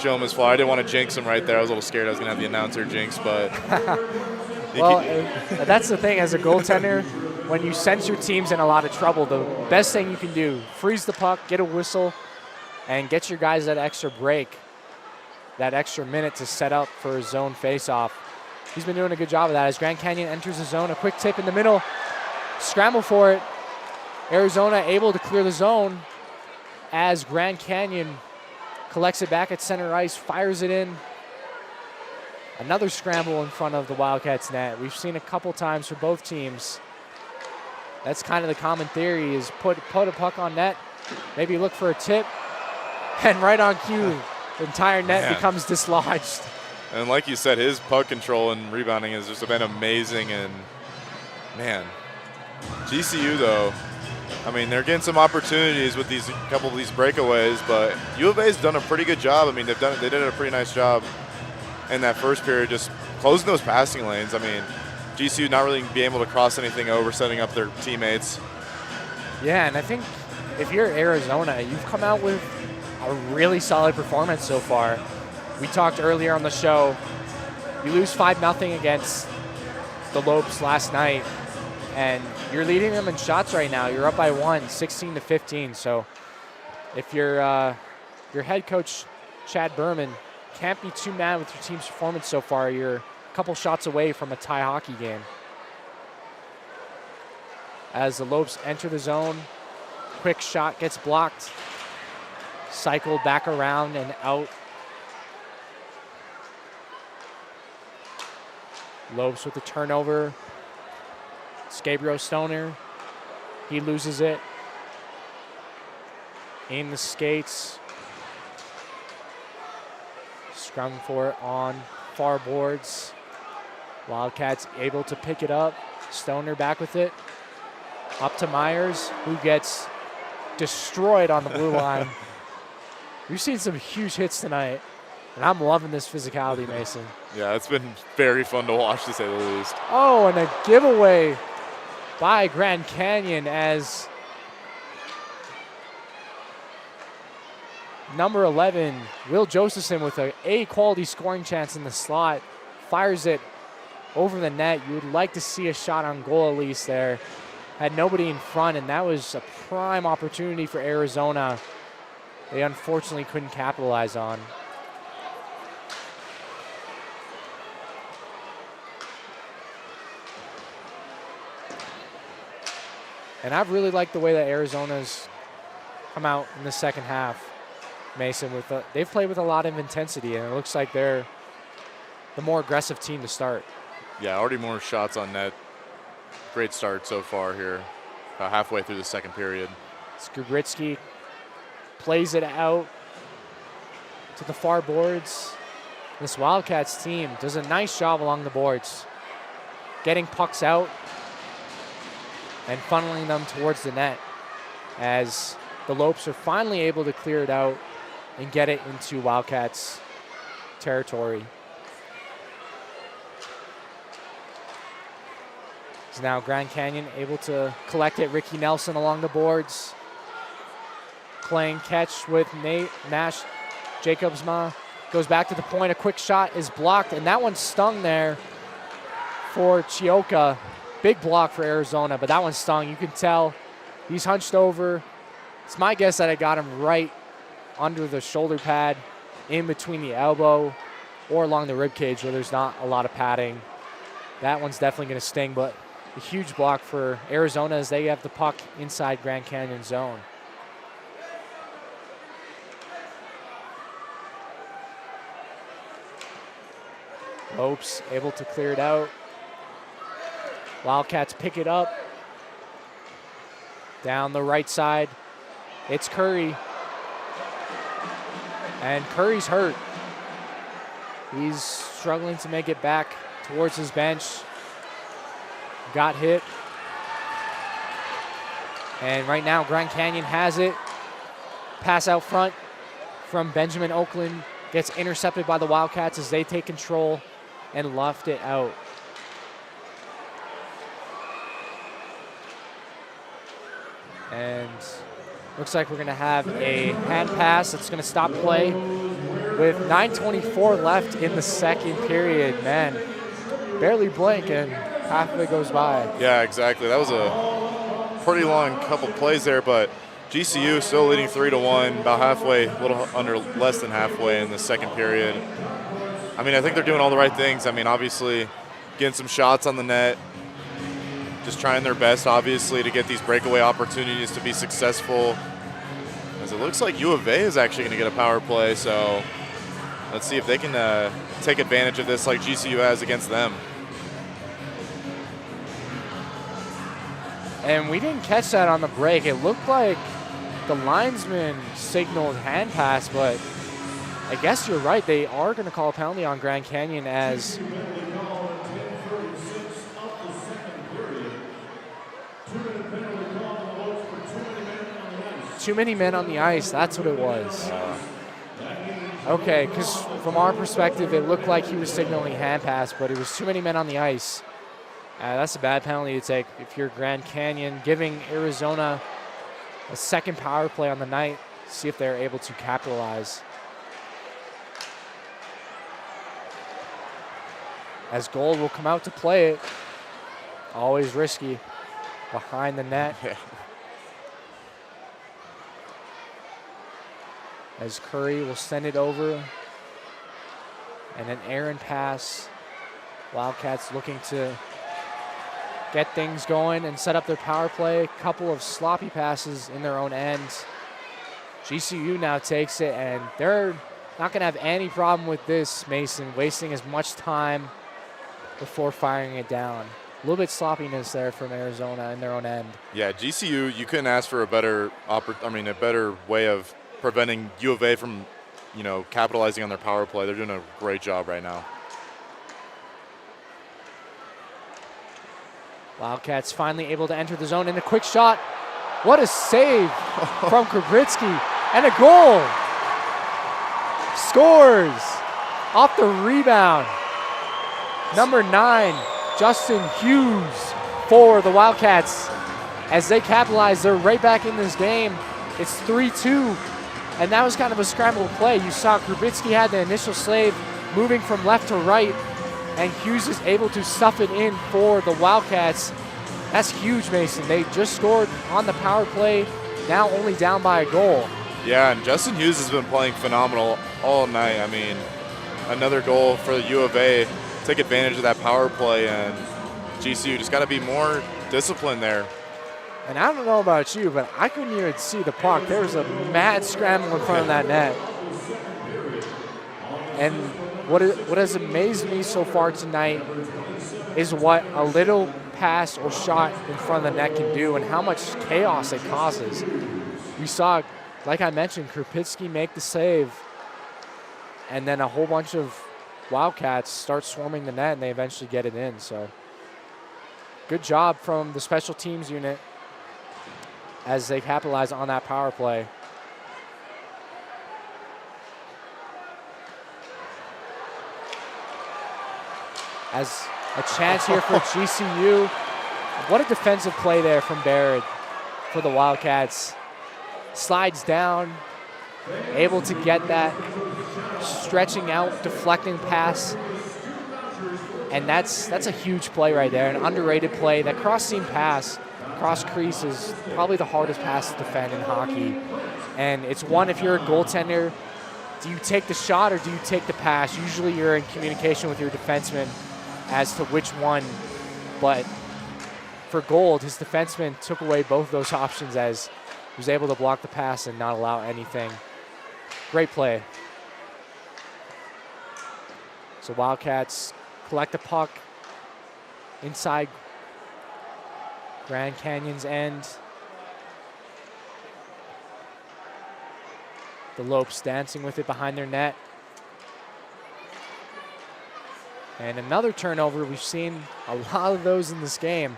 show him his flaw. I didn't want to jinx him right there. I was a little scared I was going to have the announcer jinx, but... Well, that's the thing as a goaltender. When you sense your team's in a lot of trouble, the best thing you can do, freeze the puck, get a whistle, and get your guys that extra break, that extra minute to set up for a zone faceoff. He's been doing a good job of that. As Grand Canyon enters the zone, a quick tip in the middle, scramble for it. Arizona able to clear the zone as Grand Canyon collects it back at center ice, fires it in. Another scramble in front of the Wildcats net. We've seen a couple times for both teams. That's kind of the common theory is put a puck on net, maybe look for a tip, and right on cue, the entire net becomes dislodged. And like you said, his puck control and rebounding has just been amazing. And, man, GCU, though, I mean, they're getting some opportunities with these couple of these breakaways, but U of A's done a pretty good job. I mean, they did a pretty nice job in that first period, just closing those passing lanes. I mean, GCU not really being able to cross anything over, setting up their teammates. Yeah, and I think if you're Arizona, you've come out with a really solid performance so far. We talked earlier on the show, you lose 5-0 against the Lopes last night, and you're leading them in shots right now. You're up by 1, 16-15. So if your head coach, Chad Berman, can't be too mad with your team's performance so far, you're a couple shots away from a tie hockey game. As the Lopes enter the zone, quick shot gets blocked, cycled back around and out. Lopes with the turnover. It's Gabriel Stoner. He loses it. In the skates. Scrum for it on far boards. Wildcats able to pick it up. Stoner back with it. Up to Myers, who gets destroyed on the blue line. We've seen some huge hits tonight, and I'm loving this physicality, Mason. Yeah, it's been very fun to watch, to say the least. Oh, and a giveaway by Grand Canyon as number 11, Will Josephson, with a A-quality scoring chance in the slot, fires it over the net. You would like to see a shot on goal at least there. Had nobody in front, and that was a prime opportunity for Arizona. They unfortunately couldn't capitalize on. And I've really liked the way that Arizona's come out in the second half, Mason. They've played with a lot of intensity, and it looks like they're the more aggressive team to start. Yeah, already more shots on net. Great start so far here, about halfway through the second period. Skubritsky plays it out to the far boards. This Wildcats team does a nice job along the boards, getting pucks out and funneling them towards the net, as the Lopes are finally able to clear it out and get it into Wildcats territory. Is now Grand Canyon able to collect it. Ricky Nelson along the boards, playing catch with Nate Nash. Jacobsma goes back to the point. A quick shot is blocked, and that one stung there for Chioka. Big block for Arizona, but that one stung. You can tell he's hunched over. It's my guess that I got him right under the shoulder pad, in between the elbow, or along the rib cage where there's not a lot of padding. That one's definitely going to sting, but a huge block for Arizona as they have the puck inside Grand Canyon zone. Lopes able to clear it out. Wildcats pick it up. Down the right side, it's Curry. And Curry's hurt. He's struggling to make it back towards his bench. Got hit. And right now, Grand Canyon has it. Pass out front from Benjamin Oakland. Gets intercepted by the Wildcats as they take control and luffed it out. And looks like we're going to have a hand pass that's going to stop play with 9:24 left in the second period. Man, barely blink and half of it goes by. Yeah, exactly. That was a pretty long couple plays there, but GCU still leading 3-1, about halfway, a little under, less than halfway in the second period. I mean, I think they're doing all the right things. I mean, obviously, getting some shots on the net, just trying their best, obviously, to get these breakaway opportunities to be successful. As it looks like U of A is actually going to get a power play, so let's see if they can take advantage of this like GCU has against them. And we didn't catch that on the break. It looked like the linesman signaled hand pass, but I guess you're right. They are going to call a penalty on Grand Canyon as too many men on the ice. That's what it was. Okay, because from our perspective, it looked like he was signaling hand pass, but it was too many men on the ice. That's a bad penalty to take if you're Grand Canyon, giving Arizona a second power play on the night. See if they're able to capitalize. As Gold will come out to play it. Always risky. Behind the net. As Curry will send it over. And an errant pass. Wildcats looking to get things going and set up their power play. Couple of sloppy passes in their own end. GCU now takes it, and they're not going to have any problem with this, Mason, wasting as much time before firing it down. A little bit sloppiness there from Arizona in their own end. Yeah, GCU, you couldn't ask for a better way of preventing U of A from, capitalizing on their power play. They're doing a great job right now. Wildcats finally able to enter the zone in a quick shot. What a save from Krabritsky, and a goal. Scores off the rebound. Number 9, Justin Hughes for the Wildcats. As they capitalize, they're right back in this game. It's 3-2, and that was kind of a scrambled play. You saw Krabritsky had the initial save moving from left to right, and Hughes is able to stuff it in for the Wildcats. That's huge, Mason. They just scored on the power play, now only down by a goal. Yeah, and Justin Hughes has been playing phenomenal all night. I mean, another goal for the U of A. Take advantage of that power play, and GCU just got to be more disciplined there. And I don't know about you, but I couldn't even see the puck. There was a mad scramble in front of that net. And what has amazed me so far tonight is what a little pass or shot in front of the net can do and how much chaos it causes. We saw, like I mentioned, Krabritsky make the save, and then a whole bunch of Wildcats start swarming the net, and they eventually get it in. So good job from the special teams unit as they capitalize on that power play. As a chance here for GCU. What a defensive play there from Barrett for the Wildcats. Slides down, able to get that stretching out, deflecting pass. And that's a huge play right there, an underrated play. That cross-seam pass, cross crease is probably the hardest pass to defend in hockey. And it's one, if you're a goaltender, do you take the shot or do you take the pass? Usually you're in communication with your defenseman as to which one, but for Gold, his defenseman took away both those options as he was able to block the pass and not allow anything. Great play. So Wildcats collect the puck inside Grand Canyon's end. The Lopes dancing with it behind their net. And another turnover. We've seen a lot of those in this game.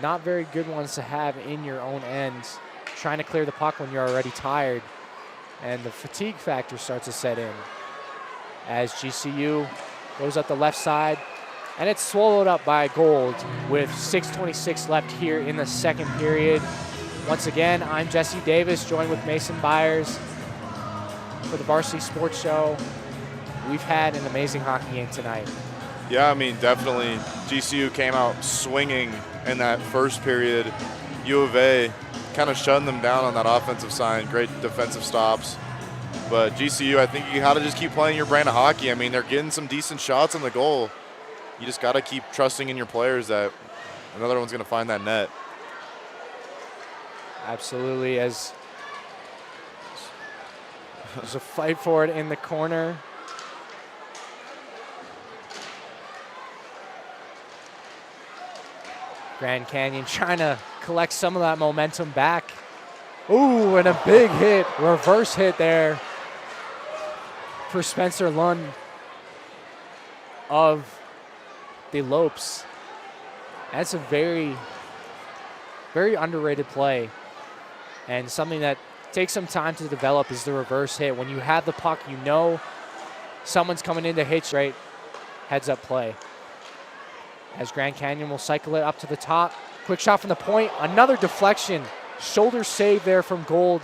Not very good ones to have in your own end. Trying to clear the puck when you're already tired. And the fatigue factor starts to set in as GCU goes up the left side. And it's swallowed up by Gold with 6:26 left here in the second period. Once again, I'm Jesse Davis, joined with Mason Byers for the Varsity Sports Show. We've had an amazing hockey game tonight. Yeah, I mean, definitely GCU came out swinging in that first period. U of A kind of shutting them down on that offensive side. Great defensive stops. But GCU, I think you got to just keep playing your brand of hockey. I mean, they're getting some decent shots on the goal. You just got to keep trusting in your players that another one's going to find that net. Absolutely, as there's a fight for it in the corner. Grand Canyon trying to collect some of that momentum back. Ooh, and a big hit, reverse hit there for Spencer Lund of the Lopes. That's a very, very underrated play. And something that takes some time to develop is the reverse hit. When you have the puck, you know someone's coming in to hit you, right? Heads up play. As Grand Canyon will cycle it up to the top. Quick shot from the point. Another deflection. Shoulder save there from Gold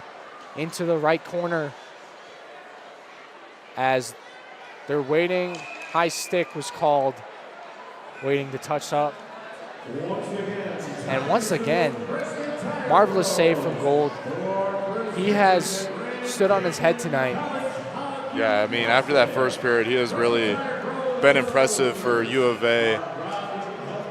into the right corner. As they're waiting. High stick was called. Waiting to touch up. And once again, marvelous save from Gold. He has stood on his head tonight. Yeah, I mean, after that first period, he has really been impressive for U of A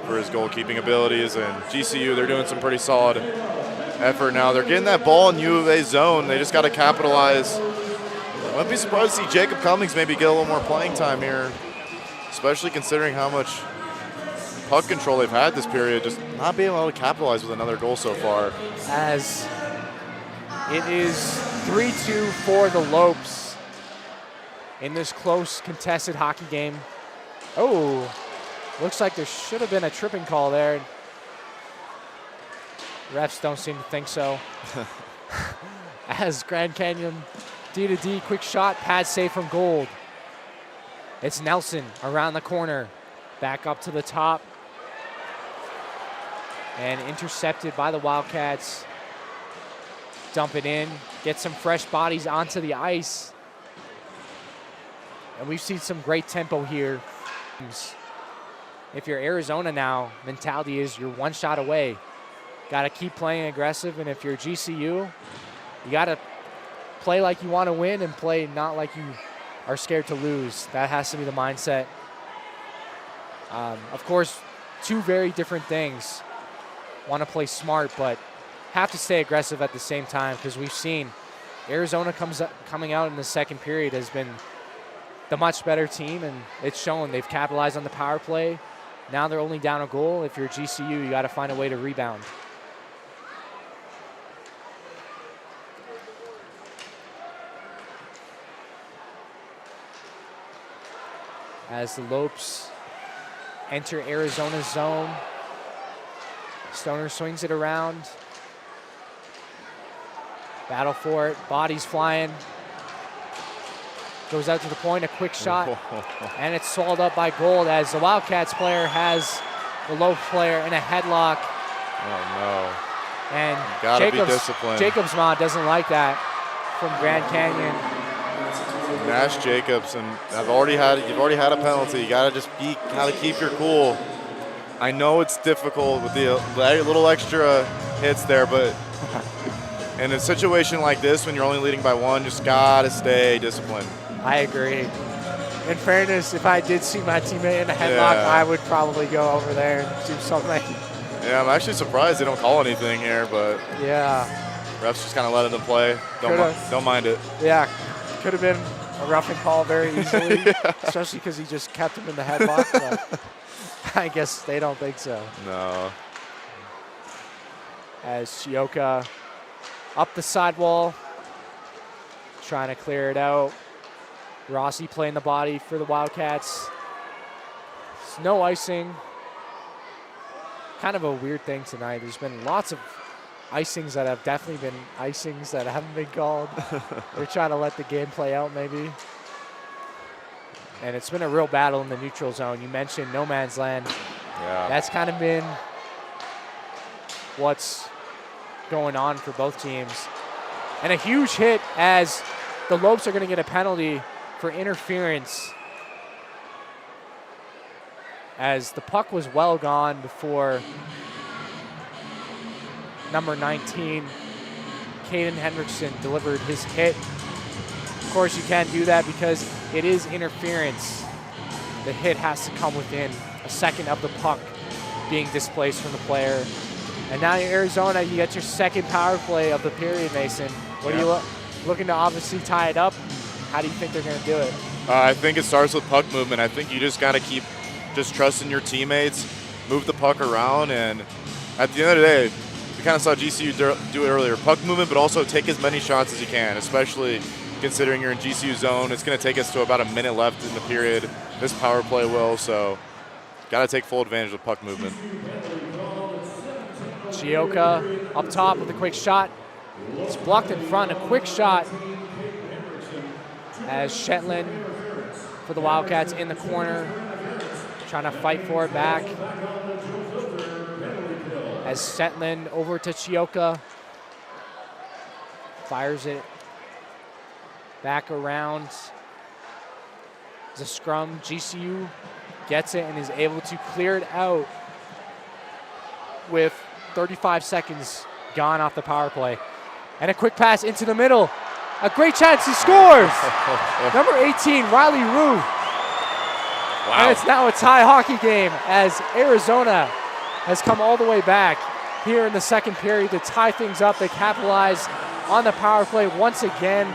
for his goalkeeping abilities. And GCU, they're doing some pretty solid effort now. They're getting that ball in U of A zone. They just got to capitalize. I wouldn't be surprised to see Jacob Cummings maybe get a little more playing time here, especially considering how much puck control they've had this period, just not being able to capitalize with another goal so far. As it is 3-2 for the Lopes in this close contested hockey game. Oh, looks like there should have been a tripping call there. Refs don't seem to think so. As Grand Canyon D-to-D, quick shot, pad save from Gold. It's Nelson around the corner, back up to the top. And intercepted by the Wildcats. Dump it in, get some fresh bodies onto the ice. And we've seen some great tempo here. If you're Arizona now, mentality is you're one shot away. Got to keep playing aggressive, and if you're GCU, you got to play like you want to win and play not like you are scared to lose. That has to be the mindset. Of course, two very different things. Want to play smart, but have to stay aggressive at the same time, because we've seen Arizona coming out in the second period has been the much better team, and it's shown. They've capitalized on the power play. Now they're only down a goal. If you're GCU, you got to find a way to rebound. As the Lopes enter Arizona's zone, Stoner swings it around. Battle for it, bodies flying. Goes out to the point, a quick shot, and it's swallowed up by Gold as the Wildcats player has the Lopes player in a headlock. Oh, no. And Jacobs' mom doesn't like that from Grand Canyon. Nash Jacobs, and you've already had a penalty. You gotta keep your cool. I know it's difficult with the little extra hits there, but in a situation like this, when you're only leading by one, just gotta stay disciplined. I agree. In fairness, if I did see my teammate in a headlock, I would probably go over there and do something. Yeah, I'm actually surprised they don't call anything here, but yeah, refs just kind of letting them play. Don't mind it. Yeah, could have been a roughing call very easily, especially because he just kept him in the headlock. But I guess they don't think so. No. As Shioka up the sidewall, trying to clear it out. Rossi playing the body for the Wildcats. It's no icing. Kind of a weird thing tonight. There's been lots of icings that have definitely been icings that haven't been called. We're trying to let the game play out maybe. And it's been a real battle in the neutral zone. You mentioned no man's land. Yeah. That's kind of been what's going on for both teams. And a huge hit as the Lopes are going to get a penalty for interference, as the puck was well gone before number 19, Caden Hendrickson, delivered his hit. Of course, you can't do that because it is interference. The hit has to come within a second of the puck being displaced from the player. And now in Arizona, you get your second power play of the period, Mason. What are you looking to obviously tie it up? How do you think they're going to do it? I think it starts with puck movement. I think you just got to keep just trusting your teammates, move the puck around, and at the end of the day, we kind of saw GCU do it earlier. Puck movement, but also take as many shots as you can, especially considering you're in GCU zone. It's going to take us to about a minute left in the period. This power play will, so got to take full advantage of puck movement. Chioka up top with a quick shot. It's blocked in front, a quick shot as Shetland for the Wildcats in the corner, trying to fight for it back. As Shetland over to Chioka, fires it back around. It's a scrum. GCU gets it and is able to clear it out with 35 seconds gone off the power play. And a quick pass into the middle. A great chance, he scores! Number 18, Riley Rue. Wow. And it's now a tie hockey game as Arizona has come all the way back here in the second period to tie things up. They capitalize on the power play once again.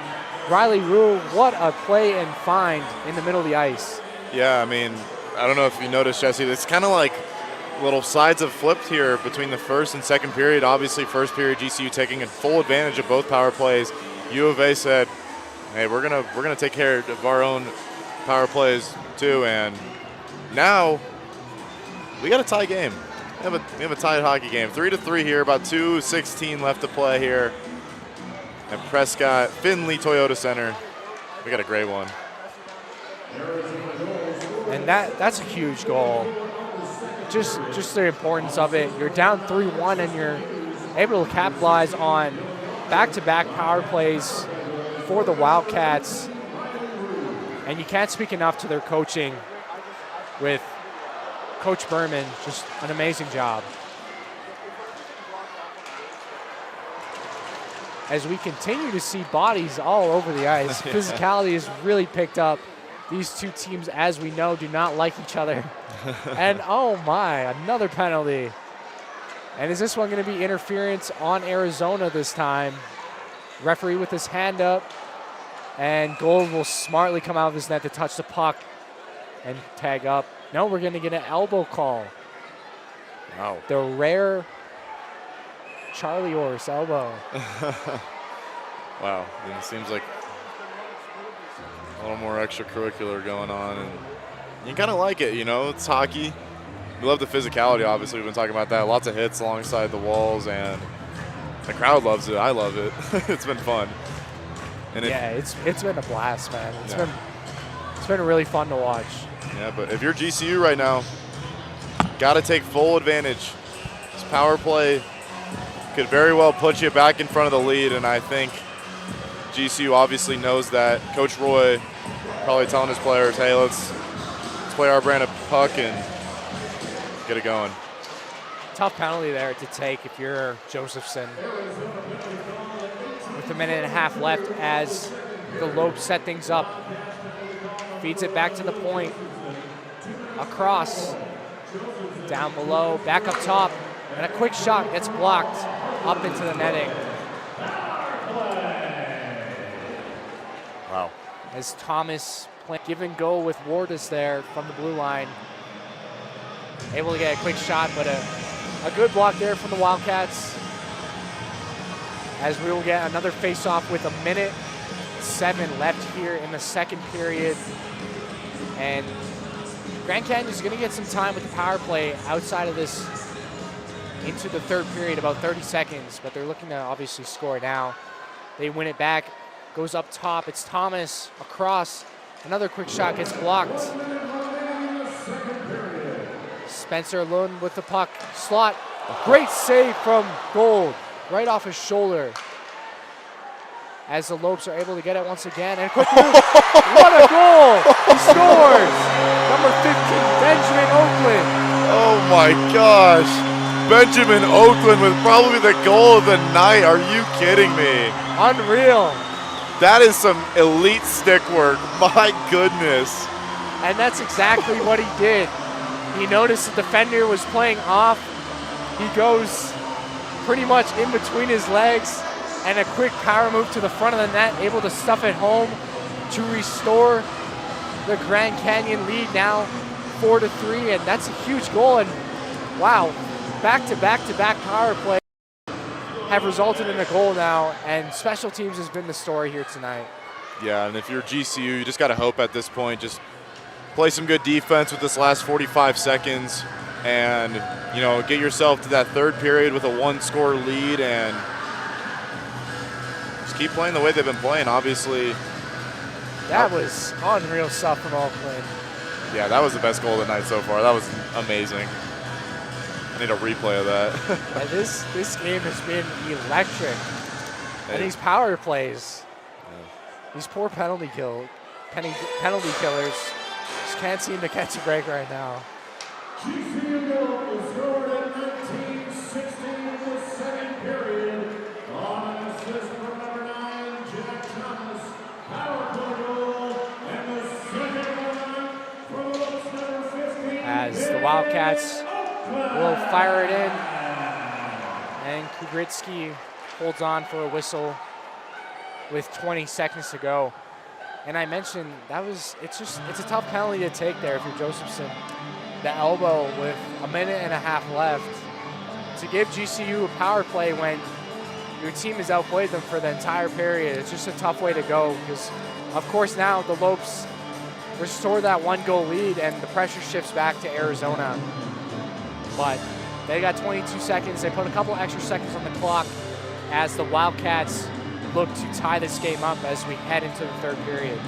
Riley Rue, what a play and find in the middle of the ice. Yeah, I mean, I don't know if you noticed, Jesse, it's kind of like little sides have flipped here between the first and second period. Obviously, first period, GCU taking a full advantage of both power plays. U of A said, hey, we're gonna take care of our own power plays too, and now we got a tie game. We have a tied hockey game. 3-3 here, about 2:16 left to play here at Prescott Finley Toyota Center. We got a great one. And that's a huge goal. Just the importance of it. You're down 3-1 and you're able to capitalize on back-to-back power plays for the Wildcats. And you can't speak enough to their coaching with Coach Berman. Just an amazing job. As we continue to see bodies all over the ice, physicality has really picked up. These two teams, as we know, do not like each other. And oh my, another penalty. And is this one going to be interference on Arizona this time? Referee with his hand up, and Gold will smartly come out of his net to touch the puck and tag up. No, we're going to get an elbow call. Wow. The rare Charlie Orris elbow. Wow, and it seems like a little more extracurricular going on, and you kind of like it, you know. It's hockey. We love the physicality, obviously. We've been talking about that. Lots of hits alongside the walls, and the crowd loves it. I love it. It's been fun. And yeah, it's been a blast, man. It's been really fun to watch. Yeah, but if you're GCU right now, got to take full advantage. This power play could very well put you back in front of the lead, and I think GCU obviously knows that. Coach Roy probably telling his players, hey, let's play our brand of puck and get it going. Tough penalty there to take if you're Josephson. With a minute and a half left as the Lopes set things up. Feeds it back to the point. Across. Down below. Back up top. And a quick shot gets blocked up into the netting. Wow. As Thomas give and go with Wardis there from the blue line. Able to get a quick shot, but a good block there from the Wildcats. As we will get another face-off with a minute 1:07 left here in the second period. And Grand Canyon's going to get some time with the power play outside of this into the third period, about 30 seconds, but they're looking to obviously score now. They win it back, goes up top. It's Thomas across. Another quick shot gets blocked. Spencer Lund with the puck. Slot. Great save from Gold, right off his shoulder. As the Lopes are able to get it once again. And quick move. What a goal! He scores! Number 15, Benjamin Oakland. Oh my gosh. Benjamin Oakland with probably the goal of the night. Are you kidding me? Unreal. That is some elite stick work. My goodness. And that's exactly what he did. He noticed the defender was playing off. He goes pretty much in between his legs and a quick power move to the front of the net, able to stuff it home to restore the Grand Canyon lead now 4-3, and that's a huge goal. And wow, back-to-back power play have resulted in a goal now, and special teams has been the story here tonight. Yeah, and if you're GCU, you just got to hope at this point, just play some good defense with this last 45 seconds and, you know, get yourself to that third period with a 1-score lead and just keep playing the way they've been playing, obviously. That was unreal stuff from Oakland. Yeah, that was the best goal of the night so far. That was amazing. I need a replay of that. And this game has been electric. And these power plays, these poor penalty killers, just can't seem to catch a break right now. GCU goal was scored in 19-16 in the second period. On an assist from number 9, Jack Thomas. Power play goal, and the second one from Lopes number 15. As the Wildcats will fire it in, and Kubritsky holds on for a whistle with 20 seconds to go. And I mentioned it's a tough penalty to take there if you're Josephson. The elbow with a minute and a half left. To give GCU a power play when your team has outplayed them for the entire period, it's just a tough way to go because, of course, now the Lopes restore that 1-goal lead and the pressure shifts back to Arizona. But they got 22 seconds. They put a couple extra seconds on the clock as the Wildcats look to tie this game up as we head into the third period.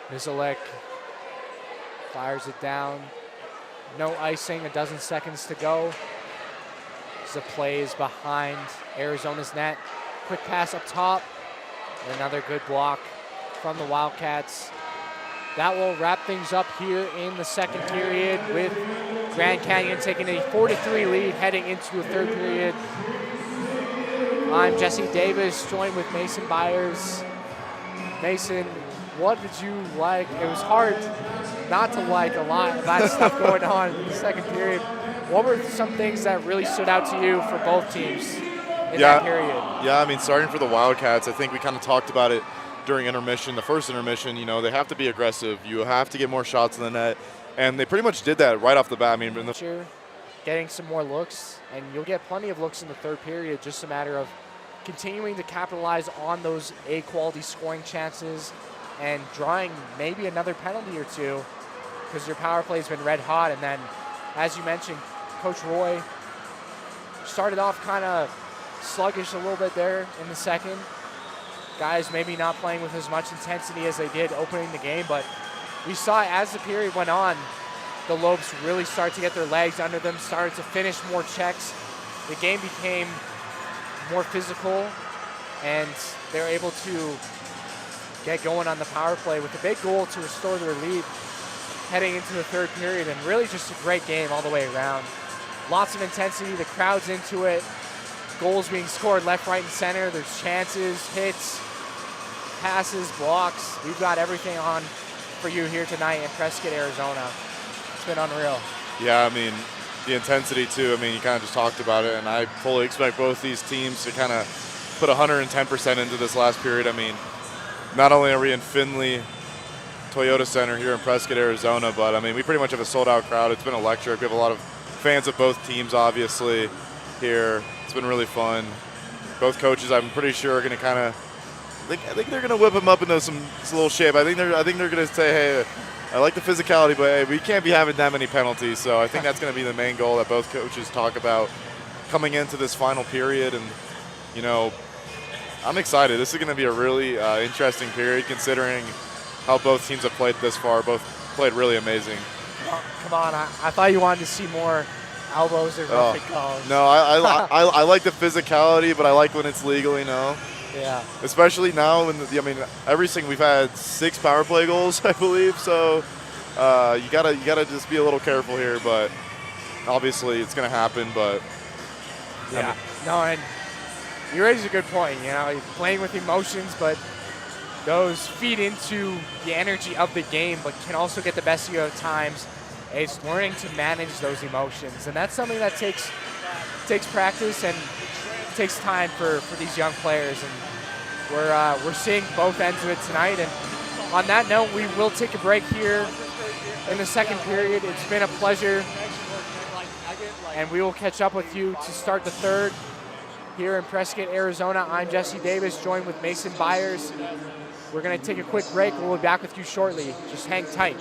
Mizalek fires it down. No icing, a dozen seconds to go. As the play is behind Arizona's net. Quick pass up top. Another good block from the Wildcats. That will wrap things up here in the second period with Grand Canyon taking a 4-3 lead heading into the third period. I'm Jesse Davis, joined with Mason Byers. Mason, what did you like? It was hard not to like a lot of that stuff going on in the second period. What were some things that really stood out to you for both teams in that period? Yeah, I mean, starting for the Wildcats, I think we kind of talked about it during intermission, the first intermission. You know, they have to be aggressive. You have to get more shots in the net, and they pretty much did that right off the bat. I mean, getting some more looks, and you'll get plenty of looks in the third period. Just a matter of continuing to capitalize on those A-quality scoring chances and drawing maybe another penalty or two because your power play has been red hot. And then, as you mentioned, Coach Roy started off kind of sluggish a little bit there in the second. Guys maybe not playing with as much intensity as they did opening the game, but we saw as the period went on, the Lopes really start to get their legs under them, started to finish more checks. The game became more physical, and they were able to get going on the power play with a big goal to restore their lead heading into the third period, and really just a great game all the way around. Lots of intensity, the crowd's into it, goals being scored left, right, and center. There's chances, hits, passes, blocks. We've got everything on for you here tonight in Prescott, Arizona. It's been unreal. Yeah, I mean, the intensity too. I mean, you kind of just talked about it, and I fully expect both these teams to kind of put 110% into this last period. I mean, not only are we in Findlay, Toyota Center here in Prescott, Arizona. But I mean, we pretty much have a sold-out crowd. It's been electric. We have a lot of fans of both teams, obviously, here. It's been really fun. Both coaches, I'm pretty sure, are going to kind of. I think they're going to whip them up into some little shape. I think they're going to say, hey, I like the physicality, but hey, we can't be having that many penalties. So I think that's going to be the main goal that both coaches talk about coming into this final period. And you know, I'm excited. This is going to be a really interesting period, considering how both teams have played this far. Both played really amazing. Oh, come on, I thought you wanted to see more elbows or roughing calls. No, I like the physicality, but I like when it's legal, you know. Yeah. Especially now when everything we've had 6 power play goals, I believe. So you gotta just be a little careful here, but obviously it's gonna happen. But yeah, no, and you raise a good point. You know, you're playing with emotions, but those feed into the energy of the game, but can also get the best of you at times. It's learning to manage those emotions, and that's something that takes practice and takes time for these young players. And we're seeing both ends of it tonight. And on that note, we will take a break here in the second period. It's been a pleasure, and we will catch up with you to start the third here in Prescott, Arizona. I'm Jesse Davis, joined with Mason Byers. We're going to take a quick break. We'll be back with you shortly. Just hang tight.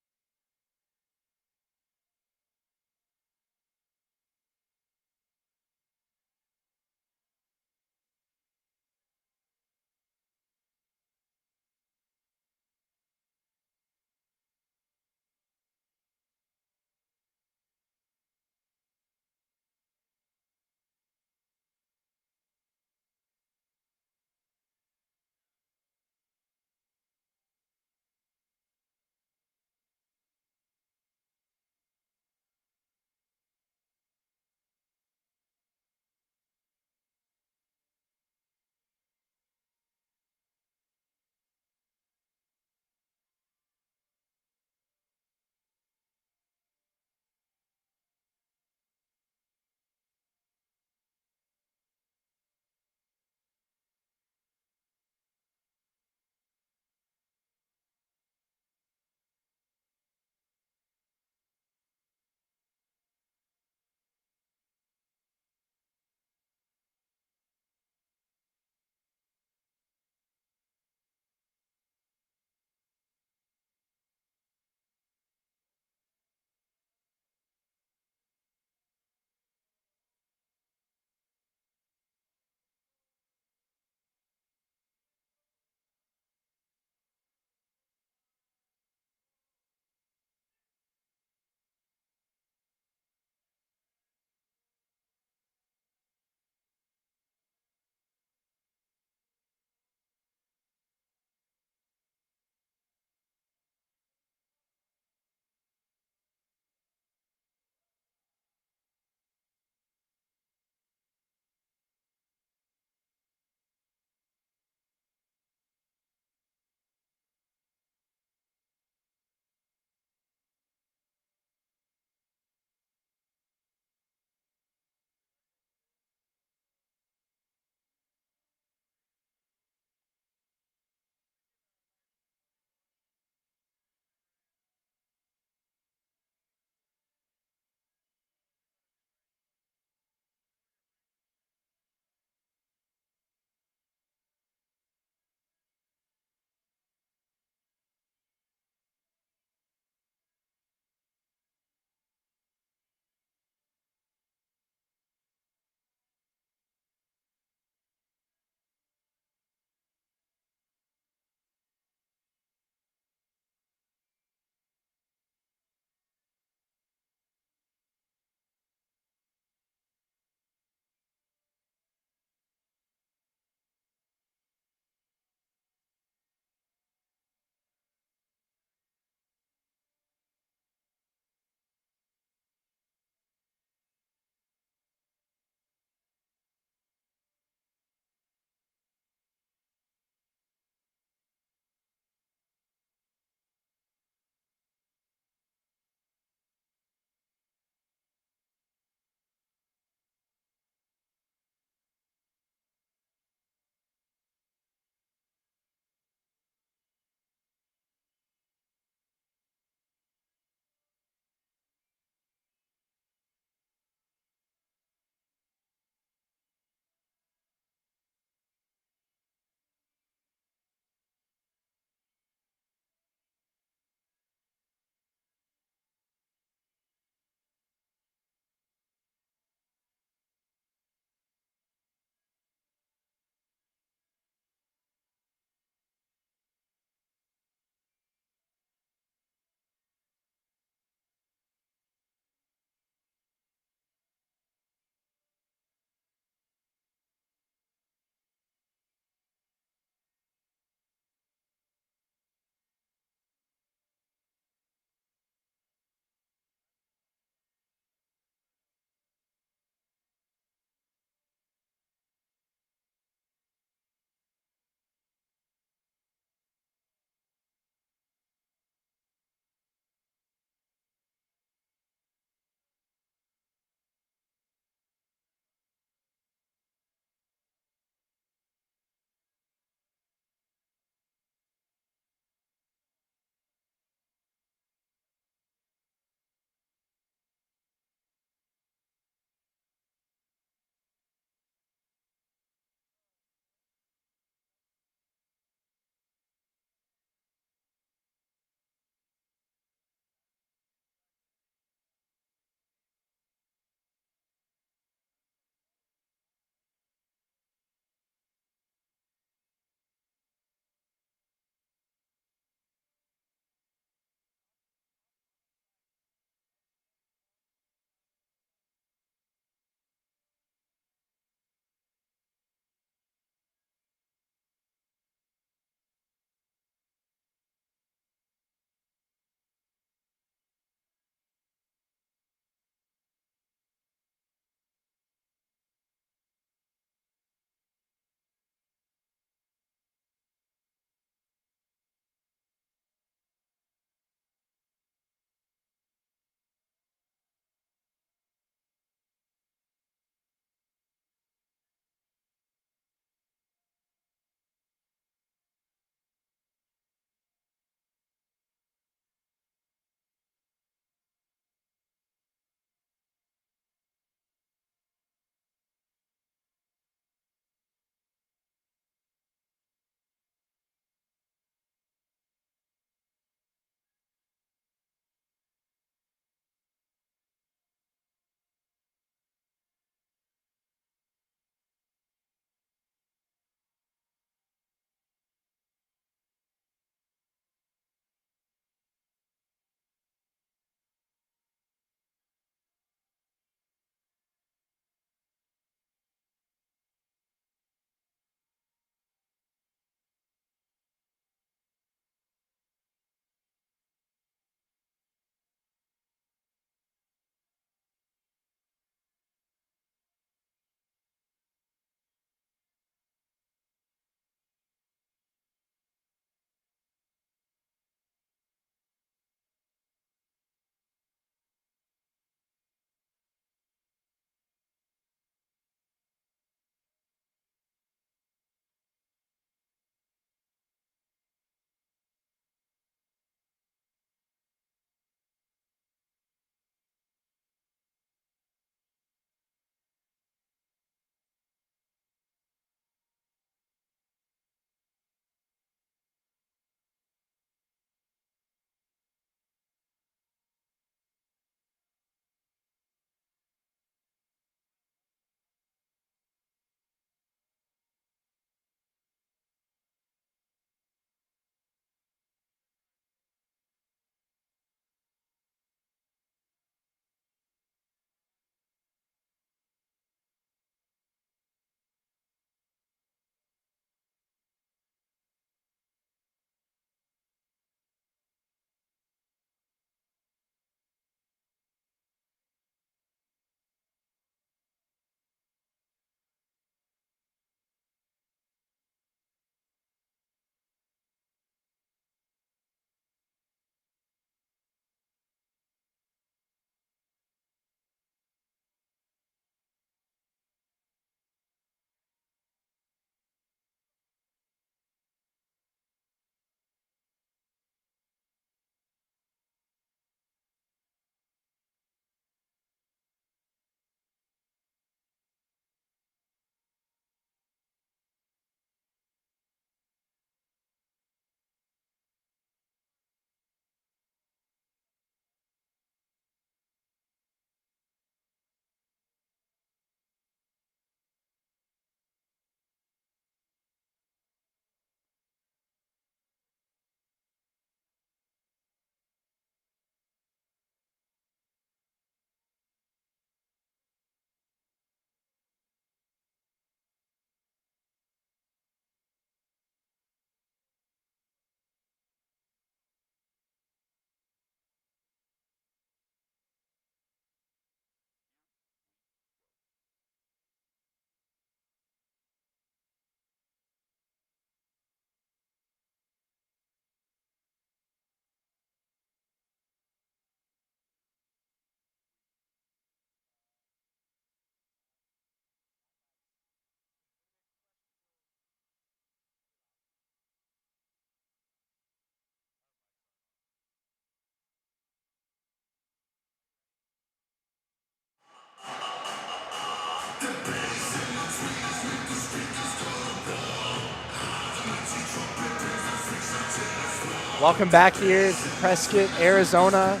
Welcome back here to Prescott, Arizona.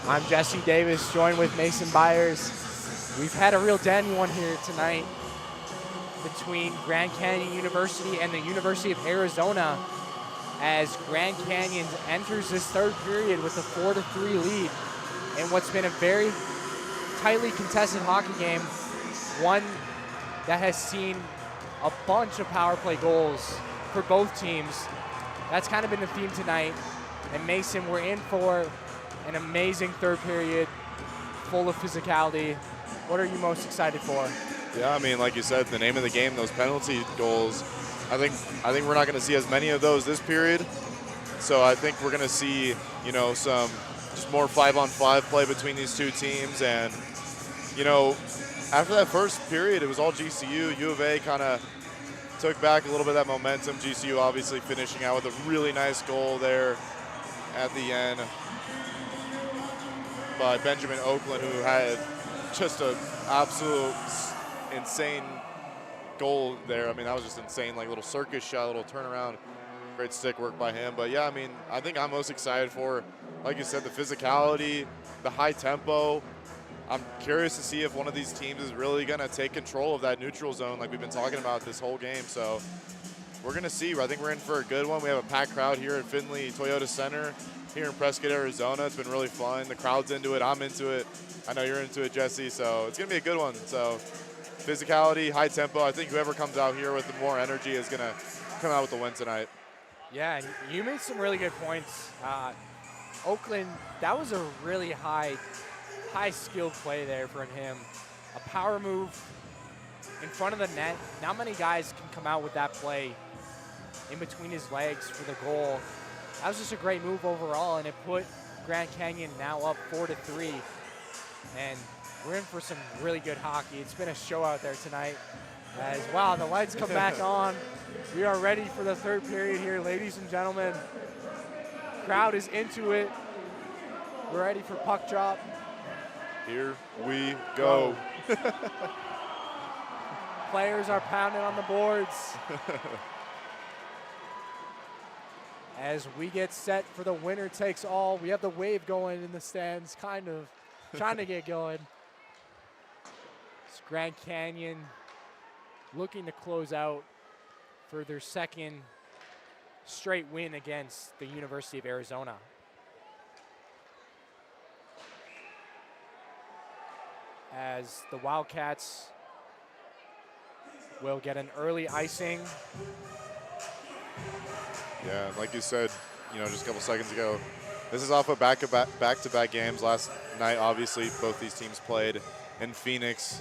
I'm Jesse Davis, joined with Mason Byers. We've had a real dandy one here tonight between Grand Canyon University and the University of Arizona as Grand Canyon enters this third period with a 4-3 lead in what's been a very tightly contested hockey game, one that has seen a bunch of power play goals for both teams. That's kind of been the theme tonight. And Mason, we're in for an amazing third period full of physicality. What are you most excited for? Yeah, I mean, like you said, the name of the game, those penalty goals, I think we're not going to see as many of those this period. So I think we're going to see, you know, some just more 5-on-5 play between these two teams. And, you know, after that first period, it was all GCU. U of A kind of took back a little bit of that momentum. GCU obviously finishing out with a really nice goal there at the end by Benjamin Oakland, who had just an absolute insane goal there. I mean, that was just insane, like little circus shot, little turnaround. Great stick work by him. But yeah, I mean, I think I'm most excited for, like you said, the physicality, the high tempo. I'm curious to see if one of these teams is really going to take control of that neutral zone like we've been talking about this whole game. So we're going to see. I think we're in for a good one. We have a packed crowd here at Finley Toyota Center here in Prescott, Arizona. It's been really fun. The crowd's into it. I'm into it. I know you're into it, Jesse. So it's going to be a good one. So physicality, high tempo. I think whoever comes out here with the more energy is going to come out with the win tonight. Yeah, and you made some really good points. Oakland, that was a really high skilled play there from him. A power move in front of the net. Not many guys can come out with that play in between his legs for the goal. That was just a great move overall, and it put Grand Canyon now up 4-3. And we're in for some really good hockey. It's been a show out there tonight. As wow, the lights come back on. We are ready for the third period here, ladies and gentlemen. Crowd is into it. We're ready for puck drop. Here we go. Players are pounding on the boards. As we get set for the winner takes all. We have the wave going in the stands, kind of trying to get going. It's Grand Canyon looking to close out for their second straight win against the University of Arizona. As the Wildcats will get an early icing. Yeah, like you said, you know, just a couple seconds ago, this is off of back-to-back games. Last night, obviously, both these teams played in Phoenix.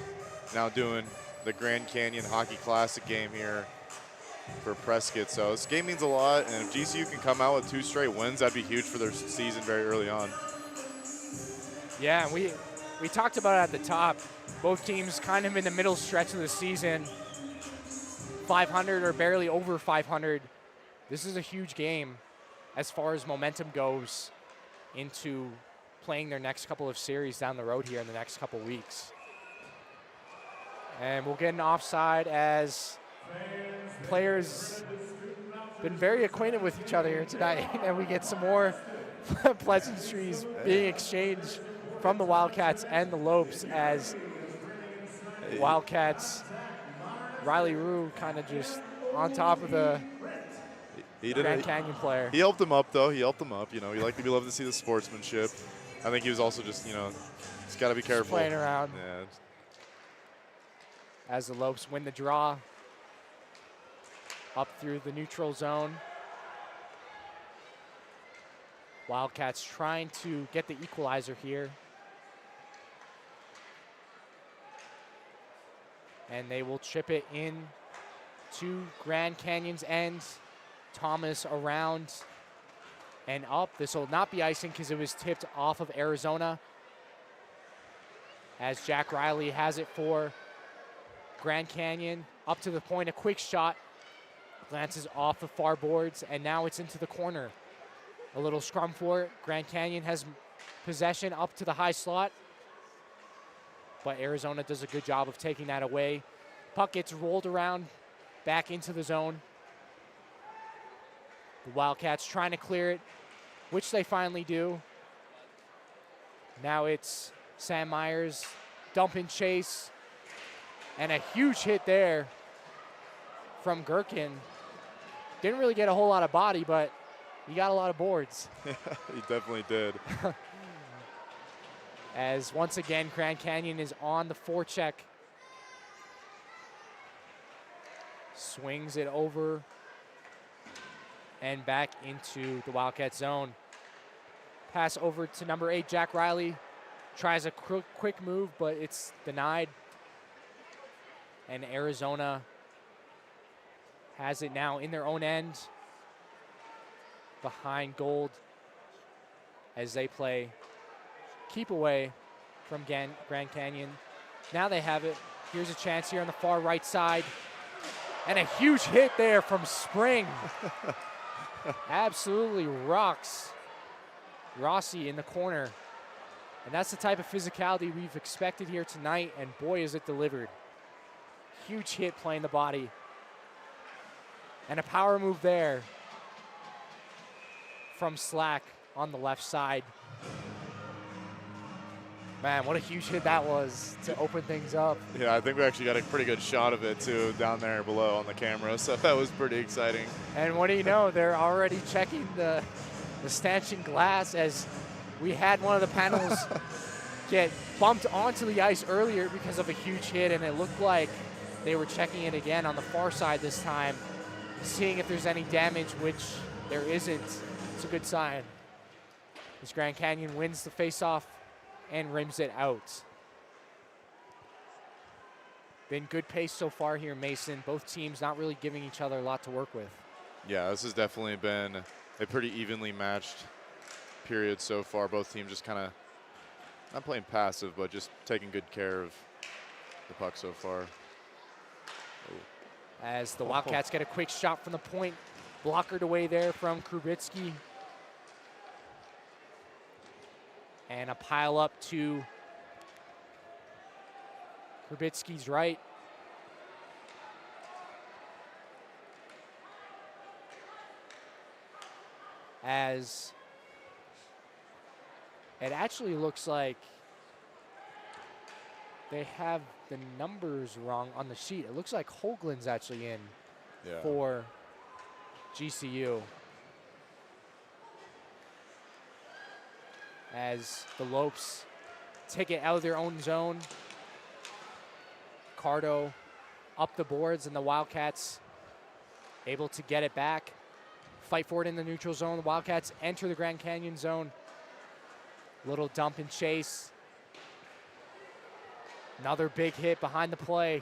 Now doing the Grand Canyon Hockey Classic game here for Prescott. So this game means a lot, and if GCU can come out with 2 straight wins, that'd be huge for their season very early on. Yeah, we talked about it at the top. Both teams kind of in the middle stretch of the season, 500 or barely over 500. This is a huge game as far as momentum goes into playing their next couple of series down the road here in the next couple weeks. And we'll get an offside as players been very acquainted with each other here tonight, and we get some more pleasantries being exchanged from the Wildcats and the Lopes as Wildcats, Riley Rue kind of just on top of the Grand Canyon player. He helped him up, though. He helped him up. You know, you love to see the sportsmanship. I think he was also just, you know, he's got to be careful. Just playing around. Yeah. As the Lopes win the draw up through the neutral zone. Wildcats trying to get the equalizer here. And they will chip it in to Grand Canyon's end. Thomas around and up. This will not be icing because it was tipped off of Arizona. As Jack Riley has it for Grand Canyon. Up to the point, a quick shot. Glances off the far boards, and now it's into the corner. A little scrum for it. Grand Canyon has possession up to the high slot. But Arizona does a good job of taking that away. Puck gets rolled around back into the zone. The Wildcats trying to clear it, which they finally do. Now it's Sam Myers, dump and chase, and a huge hit there from Gherkin. Didn't really get a whole lot of body, but he got a lot of boards. He definitely did. As once again, Grand Canyon is on the forecheck. Swings it over and back into the Wildcat zone. Pass over to number 8, Jack Riley. Tries a quick move, but it's denied. And Arizona has it now in their own end, behind Gold, as they play keep away from Grand Canyon. Now they have it. Here's a chance here on the far right side. And a huge hit there from Spring. Absolutely rocks Rossi in the corner. And that's the type of physicality we've expected here tonight, and boy, is it delivered. Huge hit playing the body. And a power move there from Slack on the left side. Man, what a huge hit that was to open things up. Yeah, I think we actually got a pretty good shot of it, too, down there below on the camera, so that was pretty exciting. And what do you know, they're already checking the stanchion glass, as we had one of the panels get bumped onto the ice earlier because of a huge hit, and it looked like they were checking it again on the far side this time, seeing if there's any damage, which there isn't. It's a good sign. As Grand Canyon wins the faceoff and rims it out. Been good pace so far here, Mason. Both teams not really giving each other a lot to work with. Yeah, this has definitely been a pretty evenly matched period so far. Both teams just kind of not playing passive, but just taking good care of the puck so far. As the Wildcats get a quick shot from the point, blockered away there from Krubitsky. And a pile up to Krubitsky's right. As it actually looks like they have the numbers wrong on the sheet. It looks like Hoagland's actually in for GCU. As the Lopes take it out of their own zone. Cardo up the boards, and the Wildcats able to get it back. Fight for it in the neutral zone. The Wildcats enter the Grand Canyon zone. Little dump and chase. Another big hit behind the play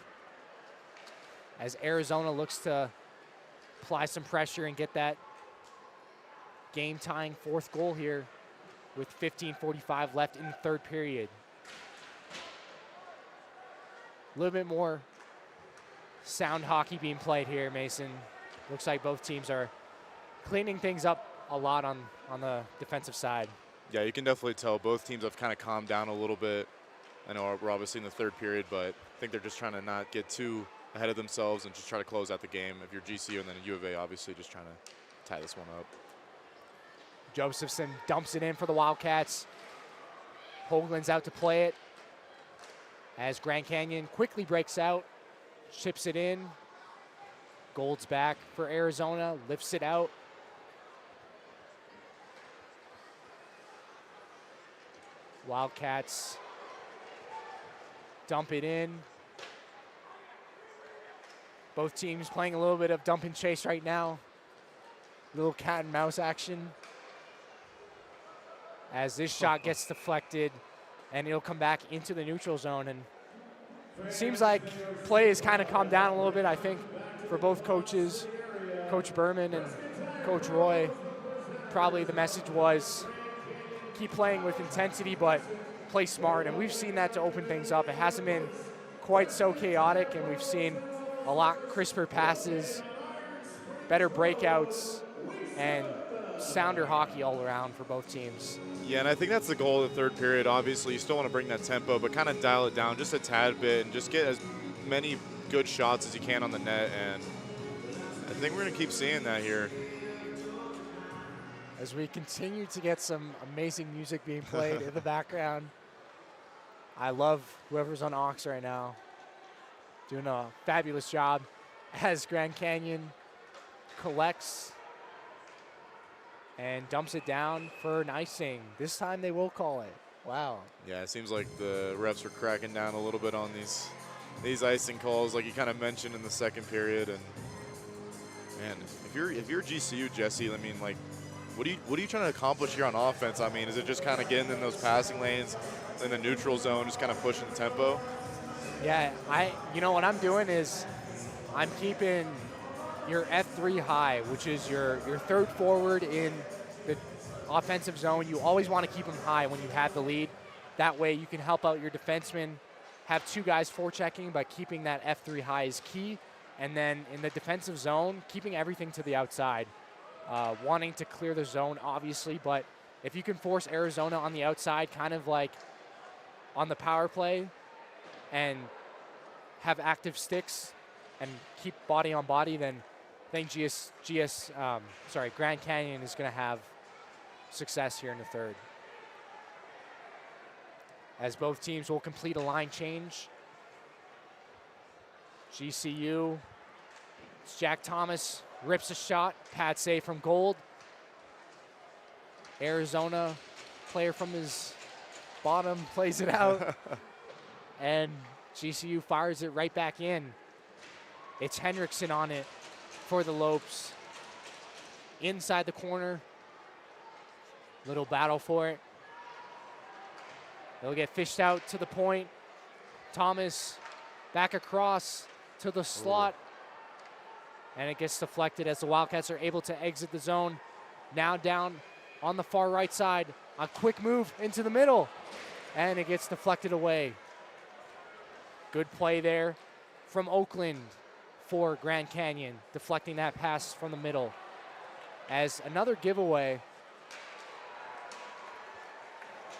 as Arizona looks to apply some pressure and get that game-tying fourth goal here with 15:45 left in the third period. A little bit more sound hockey being played here, Mason. Looks like both teams are cleaning things up a lot on the defensive side. Yeah, you can definitely tell both teams have kind of calmed down a little bit. I know we're obviously in the third period, but I think they're just trying to not get too ahead of themselves and just try to close out the game. If you're GCU and then U of A, obviously just trying to tie this one up. Josephson dumps it in for the Wildcats. Hoagland's out to play it as Grand Canyon quickly breaks out, chips it in. Gold's back for Arizona, lifts it out. Wildcats dump it in. Both teams playing a little bit of dump and chase right now. Little cat and mouse action. As this shot gets deflected, and it'll come back into the neutral zone. And it seems like play has kind of calmed down a little bit, I think, for both coaches, Coach Berman and Coach Roy. Probably the message was keep playing with intensity, but play smart. And we've seen that to open things up. It hasn't been quite so chaotic, and we've seen a lot crisper passes, better breakouts, and sounder hockey all around for both teams. Yeah, and I think that's the goal of the third period. Obviously, you still want to bring that tempo, but kind of dial it down just a tad bit and just get as many good shots as you can on the net. And I think we're going to keep seeing that here. as we continue to get some amazing music being played in the background. I love whoever's on aux right now, doing a fabulous job as Grand Canyon collects and dumps it down for an icing. This time they will call it. Wow. Yeah, it seems like the refs are cracking down a little bit on these icing calls, like you kind of mentioned in the second period. And man, if you're GCU, Jesse, I mean, like, what are you trying to accomplish here on offense? I mean, is it just kind of getting in those passing lanes in the neutral zone, just kind of pushing the tempo? Yeah, you know what I'm doing is I'm keeping your F3 high, which is your third forward in the offensive zone. You always want to keep them high when you have the lead. That way you can help out your defensemen, have two guys forechecking, but keeping that F3 high is key. And then in the defensive zone, keeping everything to the outside. Wanting to clear the zone, obviously, but if you can force Arizona on the outside, kind of like on the power play, and have active sticks and keep body on body, then I think Grand Canyon is going to have success here in the third. As both teams will complete a line change. GCU, it's Jack Thomas, rips a shot, pad save from Gold. Arizona, player from his bottom, plays it out. And GCU fires it right back in. It's Hendrickson on it for the Lopes. Inside the corner. Little battle for it. They'll get fished out to the point. Thomas back across to the slot. And it gets deflected as the Wildcats are able to exit the zone. Now down on the far right side. A quick move into the middle. And it gets deflected away. Good play there from Oakland for Grand Canyon, deflecting that pass from the middle. As another giveaway.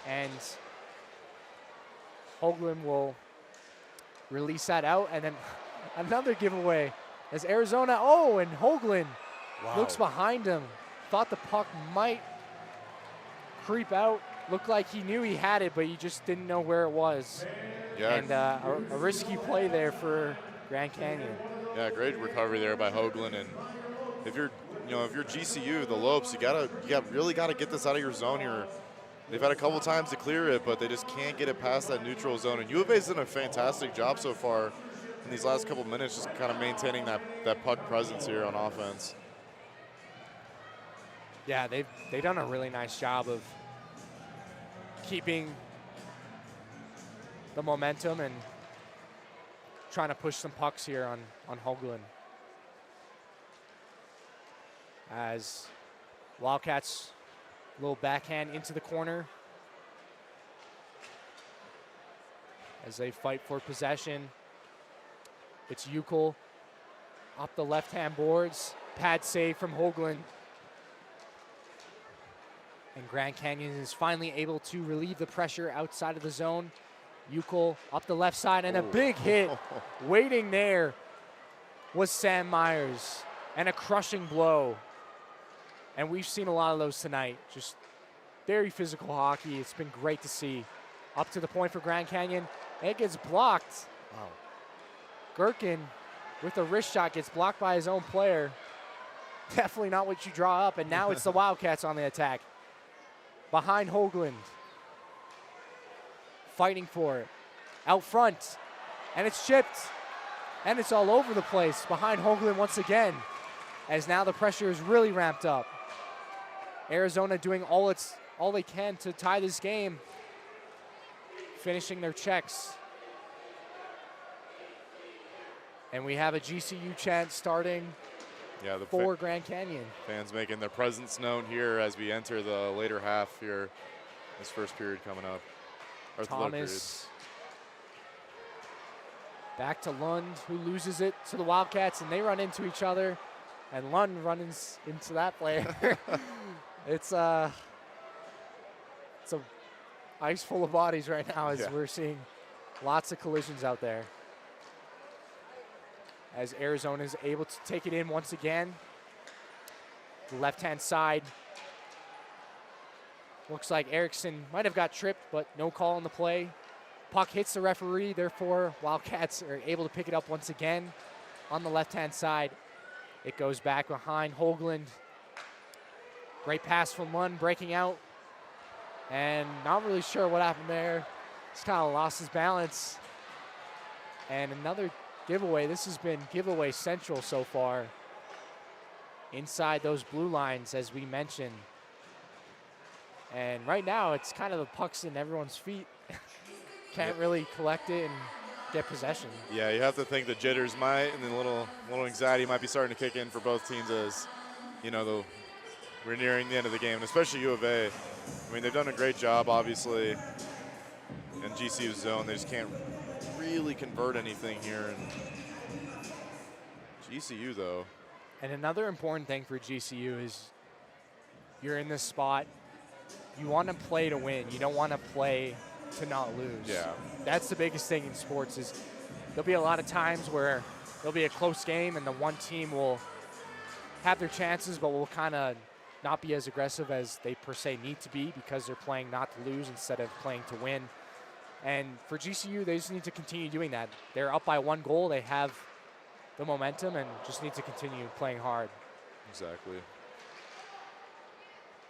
And Hoagland will release that out. And then another giveaway as Arizona, and Hoagland looks behind him. Thought the puck might creep out. Looked like he knew he had it, but he just didn't know where it was. Yeah. And a risky play there for Grand Canyon. Yeah, great recovery there by Hoagland. And if you're GCU, the Lopes, you really gotta get this out of your zone here. They've had a couple times to clear it, but they just can't get it past that neutral zone. And U of A's done a fantastic job so far in these last couple minutes, just kind of maintaining that puck presence here on offense. Yeah, they've done a really nice job of keeping the momentum and trying to push some pucks here on Hoagland. As Wildcats, little backhand into the corner. As they fight for possession. It's Uckel up the left-hand boards. Pad save from Hoagland. And Grand Canyon is finally able to relieve the pressure outside of the zone. Uckel up the left side, and a big hit waiting there was Sam Myers, and a crushing blow. And we've seen a lot of those tonight. Just very physical hockey. It's been great to see. Up to the point for Grand Canyon. It gets blocked. Wow. Gherkin with a wrist shot gets blocked by his own player. Definitely not what you draw up. And now it's the Wildcats on the attack. Behind Hoagland. Fighting for it. Out front. And it's chipped. And it's all over the place behind Hoagland once again. As now the pressure is really ramped up. Arizona doing all they can to tie this game. Finishing their checks. And we have a GCU chant starting for Grand Canyon. Fans making their presence known here as we enter the later half here. This first period coming up. Or Thomas back to Lund, who loses it to the Wildcats, and they run into each other. And Lund runs into that player. It's a ice full of bodies right now as we're seeing lots of collisions out there. As Arizona is able to take it in once again. The left-hand side Looks like Erickson might have got tripped, but no call on the play. Puck hits the referee, therefore Wildcats are able to pick it up once again on the left-hand side. It goes back behind Hoagland. Great pass from Lund, breaking out. And not really sure what happened there. Just kind of lost his balance. And another giveaway. This has been giveaway central so far. Inside those blue lines, as we mentioned. And right now, it's kind of the puck's in everyone's feet. Can't really collect it and get possession. Yeah, you have to think the jitters might, and then a little anxiety might be starting to kick in for both teams as, you know, we're nearing the end of the game, and especially U of A. I mean, they've done a great job, obviously, in GCU's zone. They just can't really convert anything here. And GCU, though. And another important thing for GCU is you're in this spot. You want to play to win. You don't want to play to not lose. Yeah. That's the biggest thing in sports is there'll be a lot of times where there'll be a close game and the one team will have their chances but will kind of not be as aggressive as they per se need to be because they're playing not to lose instead of playing to win. And for GCU, they just need to continue doing that. They're up by 1 goal. They have the momentum and just need to continue playing hard. Exactly.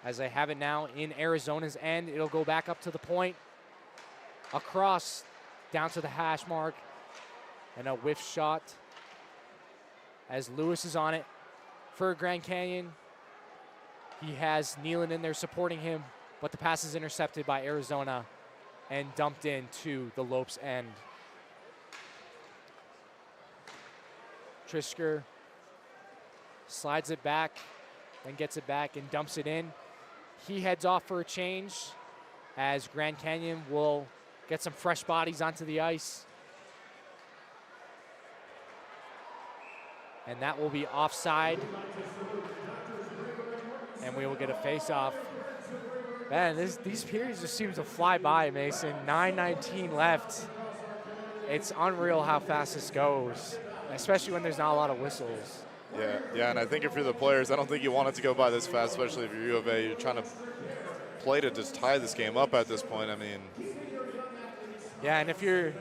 As they have it now in Arizona's end, it'll go back up to the point. Across, down to the hash mark, and a whiff shot as Lewis is on it for Grand Canyon. He has Nealon in there supporting him, but the pass is intercepted by Arizona and dumped into the Lopes end. Trisker slides it back, then gets it back and dumps it in. He heads off for a change as Grand Canyon will get some fresh bodies onto the ice. And that will be offside. And we will get a face-off. Man, these periods just seem to fly by, Mason. 9:19 left. It's unreal how fast this goes, especially when there's not a lot of whistles. Yeah, and I think if you're the players, I don't think you want it to go by this fast, especially if you're U of A. You're trying to play to just tie this game up at this point. I mean, yeah, and if you're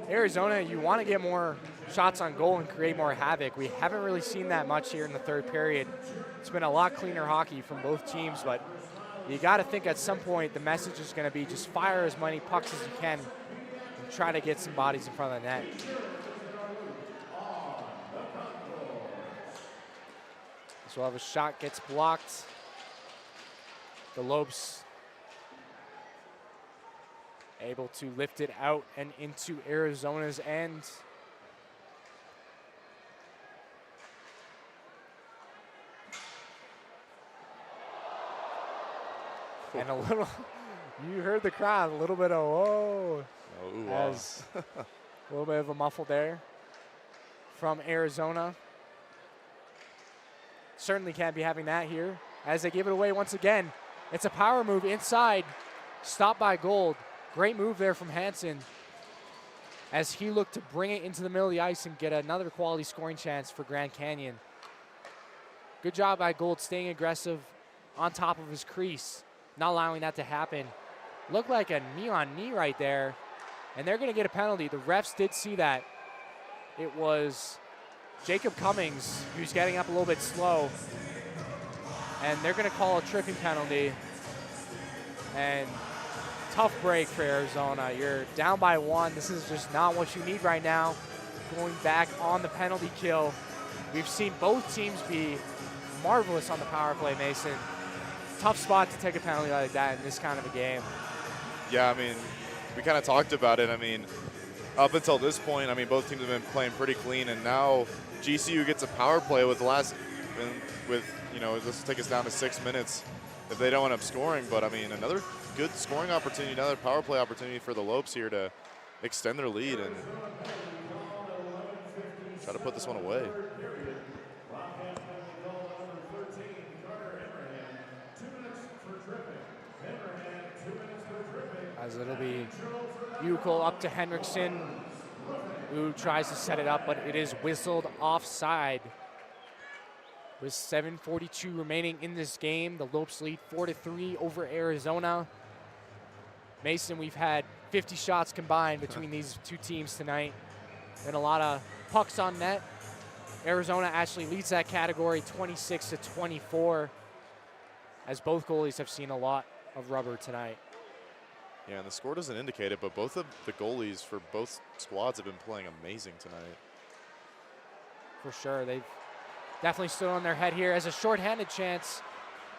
Arizona, you want to get more shots on goal and create more havoc. We haven't really seen that much here in the third period. It's been a lot cleaner hockey from both teams, but you got to think at some point the message is going to be just fire as many pucks as you can and try to get some bodies in front of the net. So we'll have a shot gets blocked. The Lopes able to lift it out and into Arizona's end. And a little, you heard the crowd, a little bit of whoa. oh, As a little bit of a muffle there from Arizona. Certainly can't be having that here as they give it away once again. It's a power move inside, stopped by Gold. Great move there from Hansen as he looked to bring it into the middle of the ice and get another quality scoring chance for Grand Canyon. Good job by Gold staying aggressive on top of his crease, not allowing that to happen. Looked like a knee-on-knee right there, and they're going to get a penalty. The refs did see that. It was Jacob Cummings who's getting up a little bit slow, and they're going to call a tripping penalty. And tough break for Arizona. You're down by 1. This is just not what you need right now. Going back on the penalty kill. We've seen both teams be marvelous on the power play, Mason. Tough spot to take a penalty like that in this kind of a game. Yeah, I mean, we kind of talked about it. I mean, up until this point, I mean, both teams have been playing pretty clean, and now GCU gets a power play with you know, this will take us down to 6 minutes if they don't end up scoring. But I mean, another good scoring opportunity, another power play opportunity for the Lopes here to extend their lead and try to put this one away. As it'll be Uckel up to Henriksen, who tries to set it up, but it is whistled offside. With 7:42 remaining in this game, the Lopes lead 4-3 over Arizona. Mason, we've had 50 shots combined between these two teams tonight. Been a lot of pucks on net. Arizona actually leads that category 26-24, as both goalies have seen a lot of rubber tonight. Yeah, and the score doesn't indicate it, but both of the goalies for both squads have been playing amazing tonight. For sure, they've definitely stood on their head here as a shorthanded chance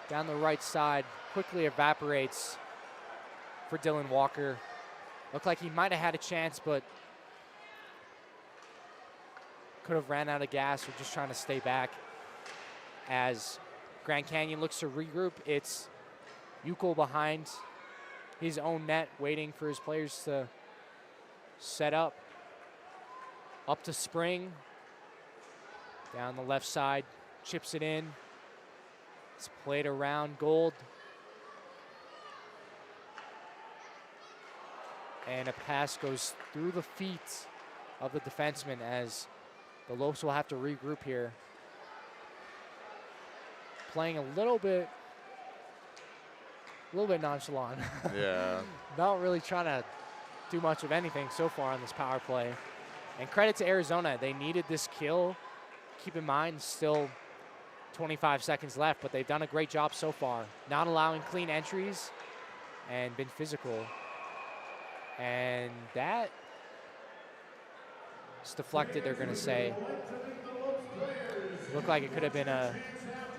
down the right side quickly evaporates for Dylan Walker. Looked like he might have had a chance, but could have ran out of gas or just trying to stay back. As Grand Canyon looks to regroup, it's Uckel behind his own net, waiting for his players to set up. Up to Spring. Down the left side, chips it in. It's played around Gold. And a pass goes through the feet of the defenseman as the Lopes will have to regroup here. Playing a little bit nonchalant. Yeah. Not really trying to do much of anything so far on this power play. And credit to Arizona, they needed this kill. Keep in mind, still 25 seconds left, but they've done a great job so far, not allowing clean entries and been physical. And that is deflected, they're going to say. Looked like it could have been a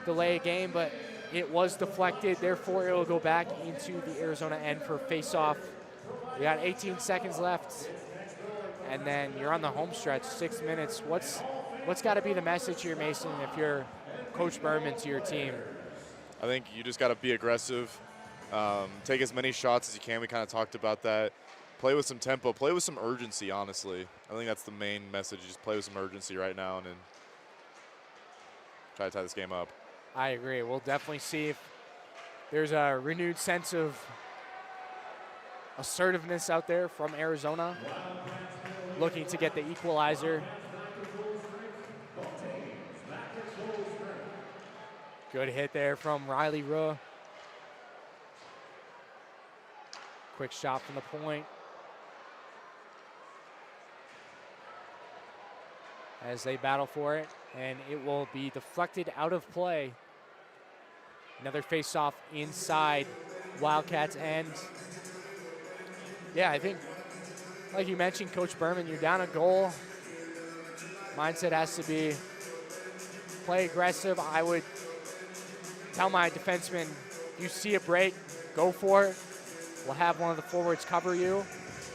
delay game, but it was deflected. Therefore, it will go back into the Arizona end for face-off. We got 18 seconds left, and then you're on the home stretch, 6 minutes. What's got to be the message here, Mason, if you're Coach Berman to your team? I think you just got to be aggressive. Take as many shots as you can. We kind of talked about that. Play with some tempo. Play with some urgency, honestly. I think that's the main message. Just play with some urgency right now and then try to tie this game up. I agree. We'll definitely see if there's a renewed sense of assertiveness out there from Arizona, looking to get the equalizer. Good hit there from Riley Ruh. Quick shot from the point. As they battle for it, and it will be deflected out of play. Another face-off inside Wildcats end. Yeah, I think, like you mentioned, Coach Berman, you're down a goal. Mindset has to be play aggressive. I would tell my defenseman, you see a break, go for it. We'll have one of the forwards cover you.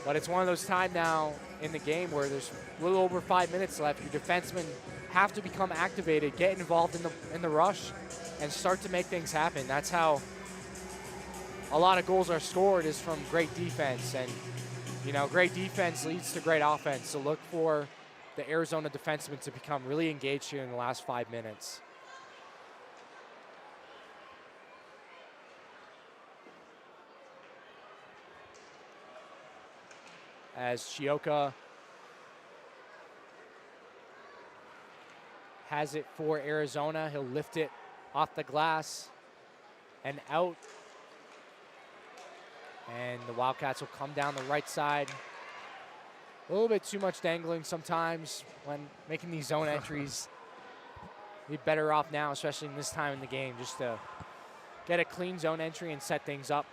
But it's one of those times now in the game where there's a little over 5 minutes left. Your defensemen have to become activated, get involved in the rush, and start to make things happen. That's how a lot of goals are scored, is from great defense. And, you know, great defense leads to great offense. So look for the Arizona defensemen to become really engaged here in the last 5 minutes. As Chioka has it for Arizona. He'll lift it off the glass and out. And the Wildcats will come down the right side. A little bit too much dangling sometimes when making these zone entries. Be better off now, especially in this time in the game, just to get a clean zone entry and set things up.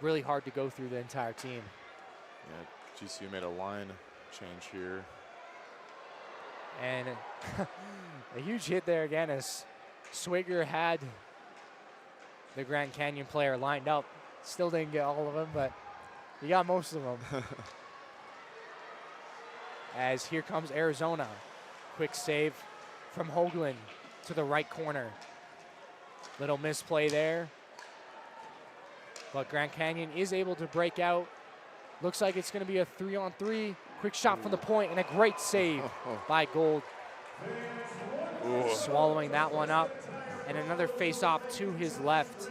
Really hard to go through the entire team. Yeah, GCU made a line change here. And a huge hit there again as Swigger had the Grand Canyon player lined up. Still didn't get all of them, but he got most of them. As here comes Arizona. Quick save from Hoagland to the right corner. Little misplay there. But Grand Canyon is able to break out. Looks like it's going to be a 3-on-3. Quick shot from the point and a great save by Gold. Ooh. Swallowing that one up. And another face-off to his left.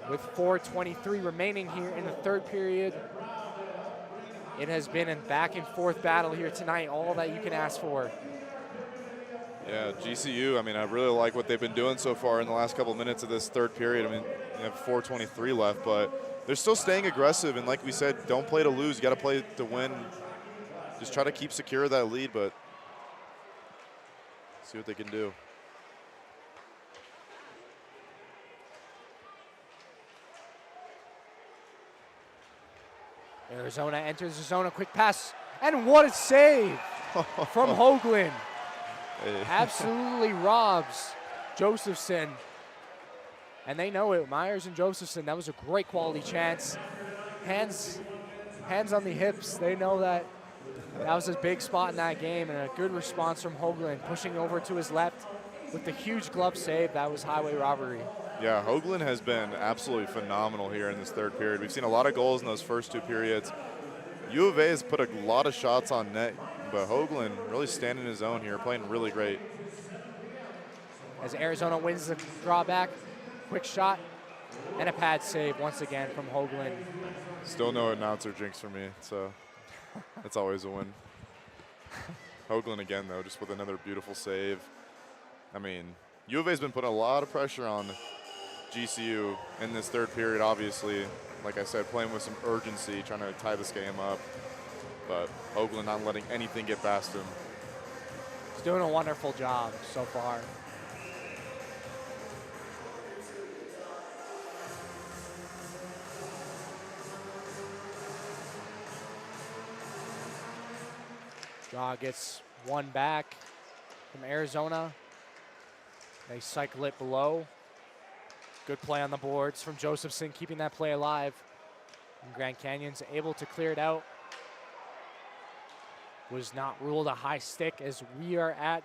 With 4:23 remaining here in the third period. It has been a back-and-forth battle here tonight, all that you can ask for. Yeah, Yeah, GCU, I mean, I really like what they've been doing so far in the last couple minutes of this third period. I mean, you have 4:23 left, but they're still staying aggressive. And like we said, don't play to lose. You got to play to win. Just try to keep secure that lead, but see what they can do. Arizona enters the zone, a quick pass, and what a save from Hoagland. Hey. Absolutely robs Josephson. And they know it, Myers and Josephson, that was a great quality chance. Hands on the hips, they know that that was a big spot in that game, and a good response from Hoagland, pushing over to his left with the huge glove save. That was highway robbery. Yeah, Hoagland has been absolutely phenomenal here in this third period. We've seen a lot of goals in those first two periods. U of A has put a lot of shots on net, but Hoagland really standing his own here, playing really great. As Arizona wins the drawback, quick shot, and a pad save once again from Hoagland. Still no announcer jinx for me, so that's always a win. Hoagland again, though, just with another beautiful save. I mean, U of A's been putting a lot of pressure on GCU in this third period, obviously. Like I said, playing with some urgency, trying to tie this game up. But Hoagland not letting anything get past him. He's doing a wonderful job so far. Draw gets one back from Arizona. They cycle it below. Good play on the boards from Josephson, keeping that play alive. And Grand Canyon's able to clear it out. Was not ruled a high stick, as we are at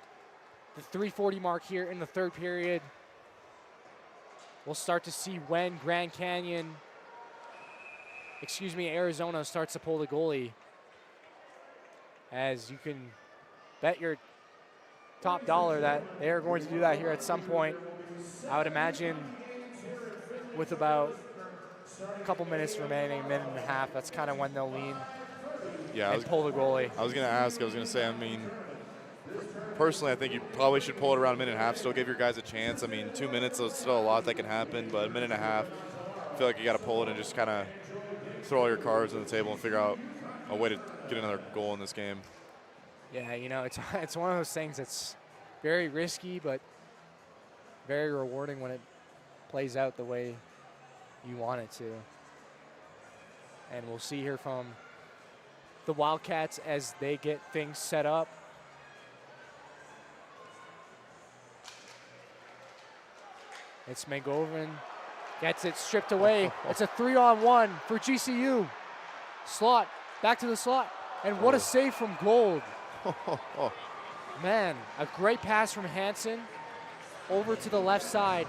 the 3:40 mark here in the third period. We'll start to see when Arizona starts to pull the goalie. As you can bet your top dollar that they are going to do that here at some point. I would imagine with about a couple minutes remaining, minute and a half, that's kind of when they'll lean and pull the goalie. I was going to say, I mean, personally, I think you probably should pull it around a minute and a half, still give your guys a chance. I mean, 2 minutes, there's still a lot that can happen, but a minute and a half, I feel like you got to pull it and just kind of throw all your cards on the table and figure out a way to get another goal in this game. Yeah, you know, it's one of those things that's very risky, but very rewarding when it plays out the way you want it to. And we'll see here from the Wildcats as they get things set up. It's McGovern, gets it stripped away. It's a 3-on-1 for GCU. Slot, back to the slot, and what a save from Gold. Man, a great pass from Hansen over to the left side,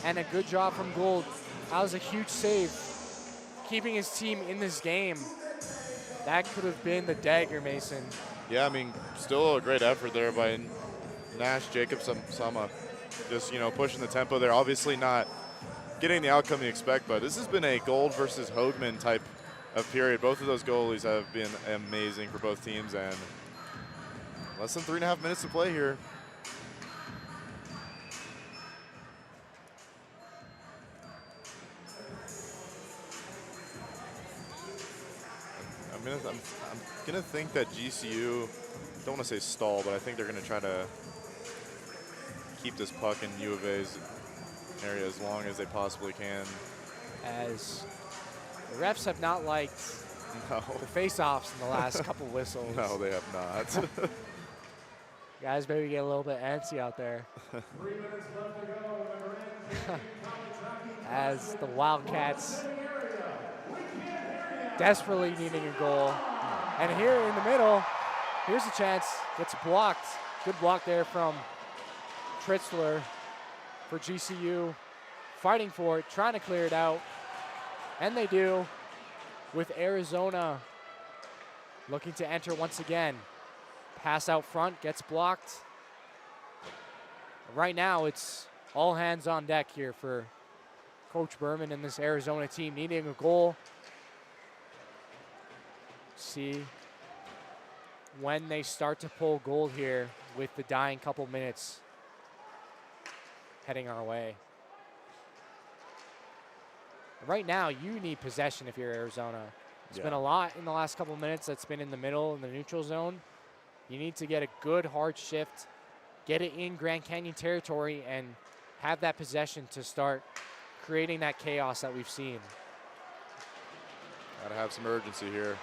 and a good job from Gold. That was a huge save, keeping his team in this game. That could have been the dagger, Mason. Yeah, I mean, still a great effort there by Nash, Jacob, Sama. Just, you know, pushing the tempo there. Obviously not getting the outcome you expect, but this has been a Gold versus Hoagman type of period. Both of those goalies have been amazing for both teams, and less than 3.5 minutes to play here. I'm gonna think that GCU, don't want to say stall, but I think they're gonna try to keep this puck in U of A's area as long as they possibly can. As the refs have not liked the face-offs in the last couple whistles. No, they have not. Guys, maybe get a little bit antsy out there. As the Wildcats desperately needing a goal. And here in the middle, here's a chance. Gets blocked. Good block there from Tritzler for GCU. Fighting for it, trying to clear it out. And they do, with Arizona looking to enter once again. Pass out front, gets blocked. Right now, it's all hands on deck here for Coach Berman and this Arizona team, needing a goal. See when they start to pull gold here with the dying couple minutes heading our way. Right now, you need possession if you're Arizona. It's been a lot in the last couple minutes that's been in the middle, in the neutral zone. You need to get a good hard shift, get it in Grand Canyon territory, and have that possession to start creating that chaos that we've seen. Gotta have some urgency here.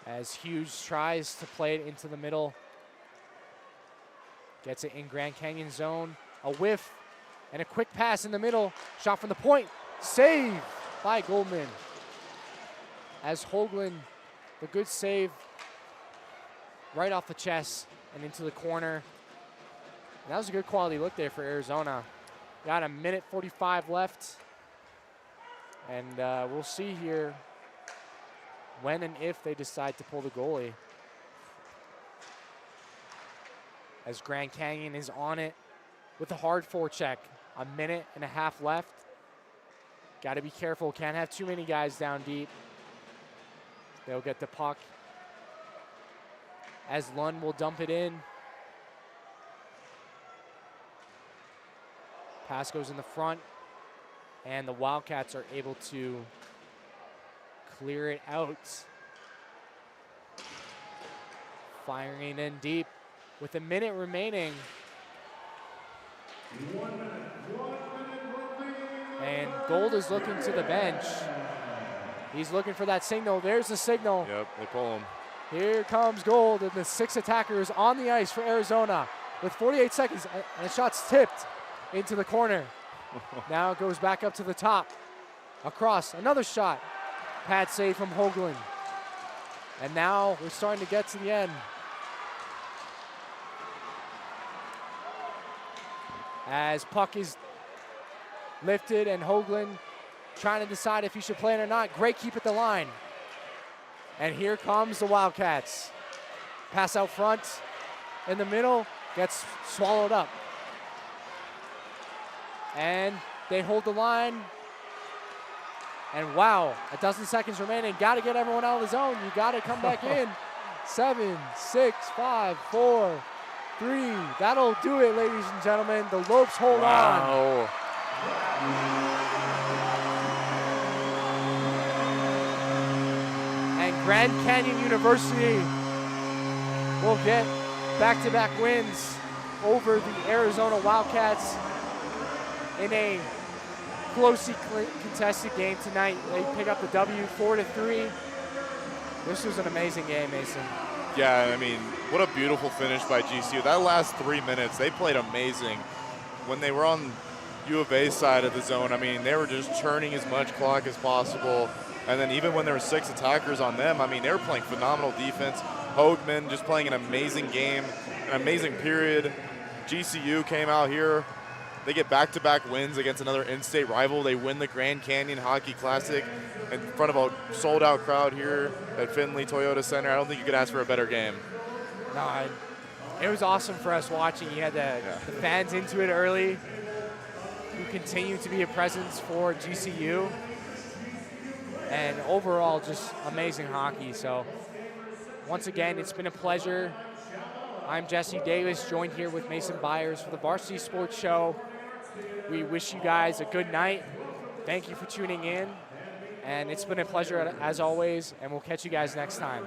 As Hughes tries to play it into the middle. Gets it in Grand Canyon zone. A whiff and a quick pass in the middle. Shot from the point. Save by Goldman. As Hoagland, the good save right off the chest and into the corner. And that was a good quality look there for Arizona. Got a minute 45 left. And we'll see here when and if they decide to pull the goalie. As Grand Canyon is on it with a hard forecheck. A minute and a half left. Got to be careful. Can't have too many guys down deep. They'll get the puck. As Lund will dump it in. Pass goes in the front. And the Wildcats are able to clear it out. Firing in deep with a minute remaining. And Gold is looking to the bench. He's looking for that signal. There's the signal. Yep, they pull him. Here comes Gold and the 6 attackers on the ice for Arizona with 48 seconds. And the shot's tipped into the corner. Now it goes back up to the top. Across, another shot. Pad save from Hoagland. And now we're starting to get to the end. As puck is lifted and Hoagland trying to decide if he should play it or not. Great keep at the line. And here comes the Wildcats. Pass out front in the middle, gets swallowed up. And they hold the line. And wow, a dozen seconds remaining. Got to get everyone out of the zone. You got to come back in. 7, 6, 5, 4, 3. That'll do it, ladies and gentlemen. The Lopes hold on. And Grand Canyon University will get back-to-back wins over the Arizona Wildcats in a closely contested game tonight. They pick up the W 4-3. This was an amazing game, Mason. Yeah, I mean, what a beautiful finish by GCU. That last 3 minutes, they played amazing. When they were on U of A's side of the zone, I mean, they were just churning as much clock as possible. And then even when there were 6 attackers on them, I mean, they were playing phenomenal defense. Hoagman just playing an amazing game, an amazing period. GCU came out here. They get back-to-back wins against another in-state rival. They win the Grand Canyon Hockey Classic in front of a sold-out crowd here at Findlay Toyota Center. I don't think you could ask for a better game. No, it was awesome for us watching. You had the fans into it early who continue to be a presence for GCU. And overall, just amazing hockey. So once again, it's been a pleasure. I'm Jesse Davis, joined here with Mason Byers for the Varsity Sports Show. We wish you guys a good night. Thank you for tuning in. And it's been a pleasure as always, and we'll catch you guys next time.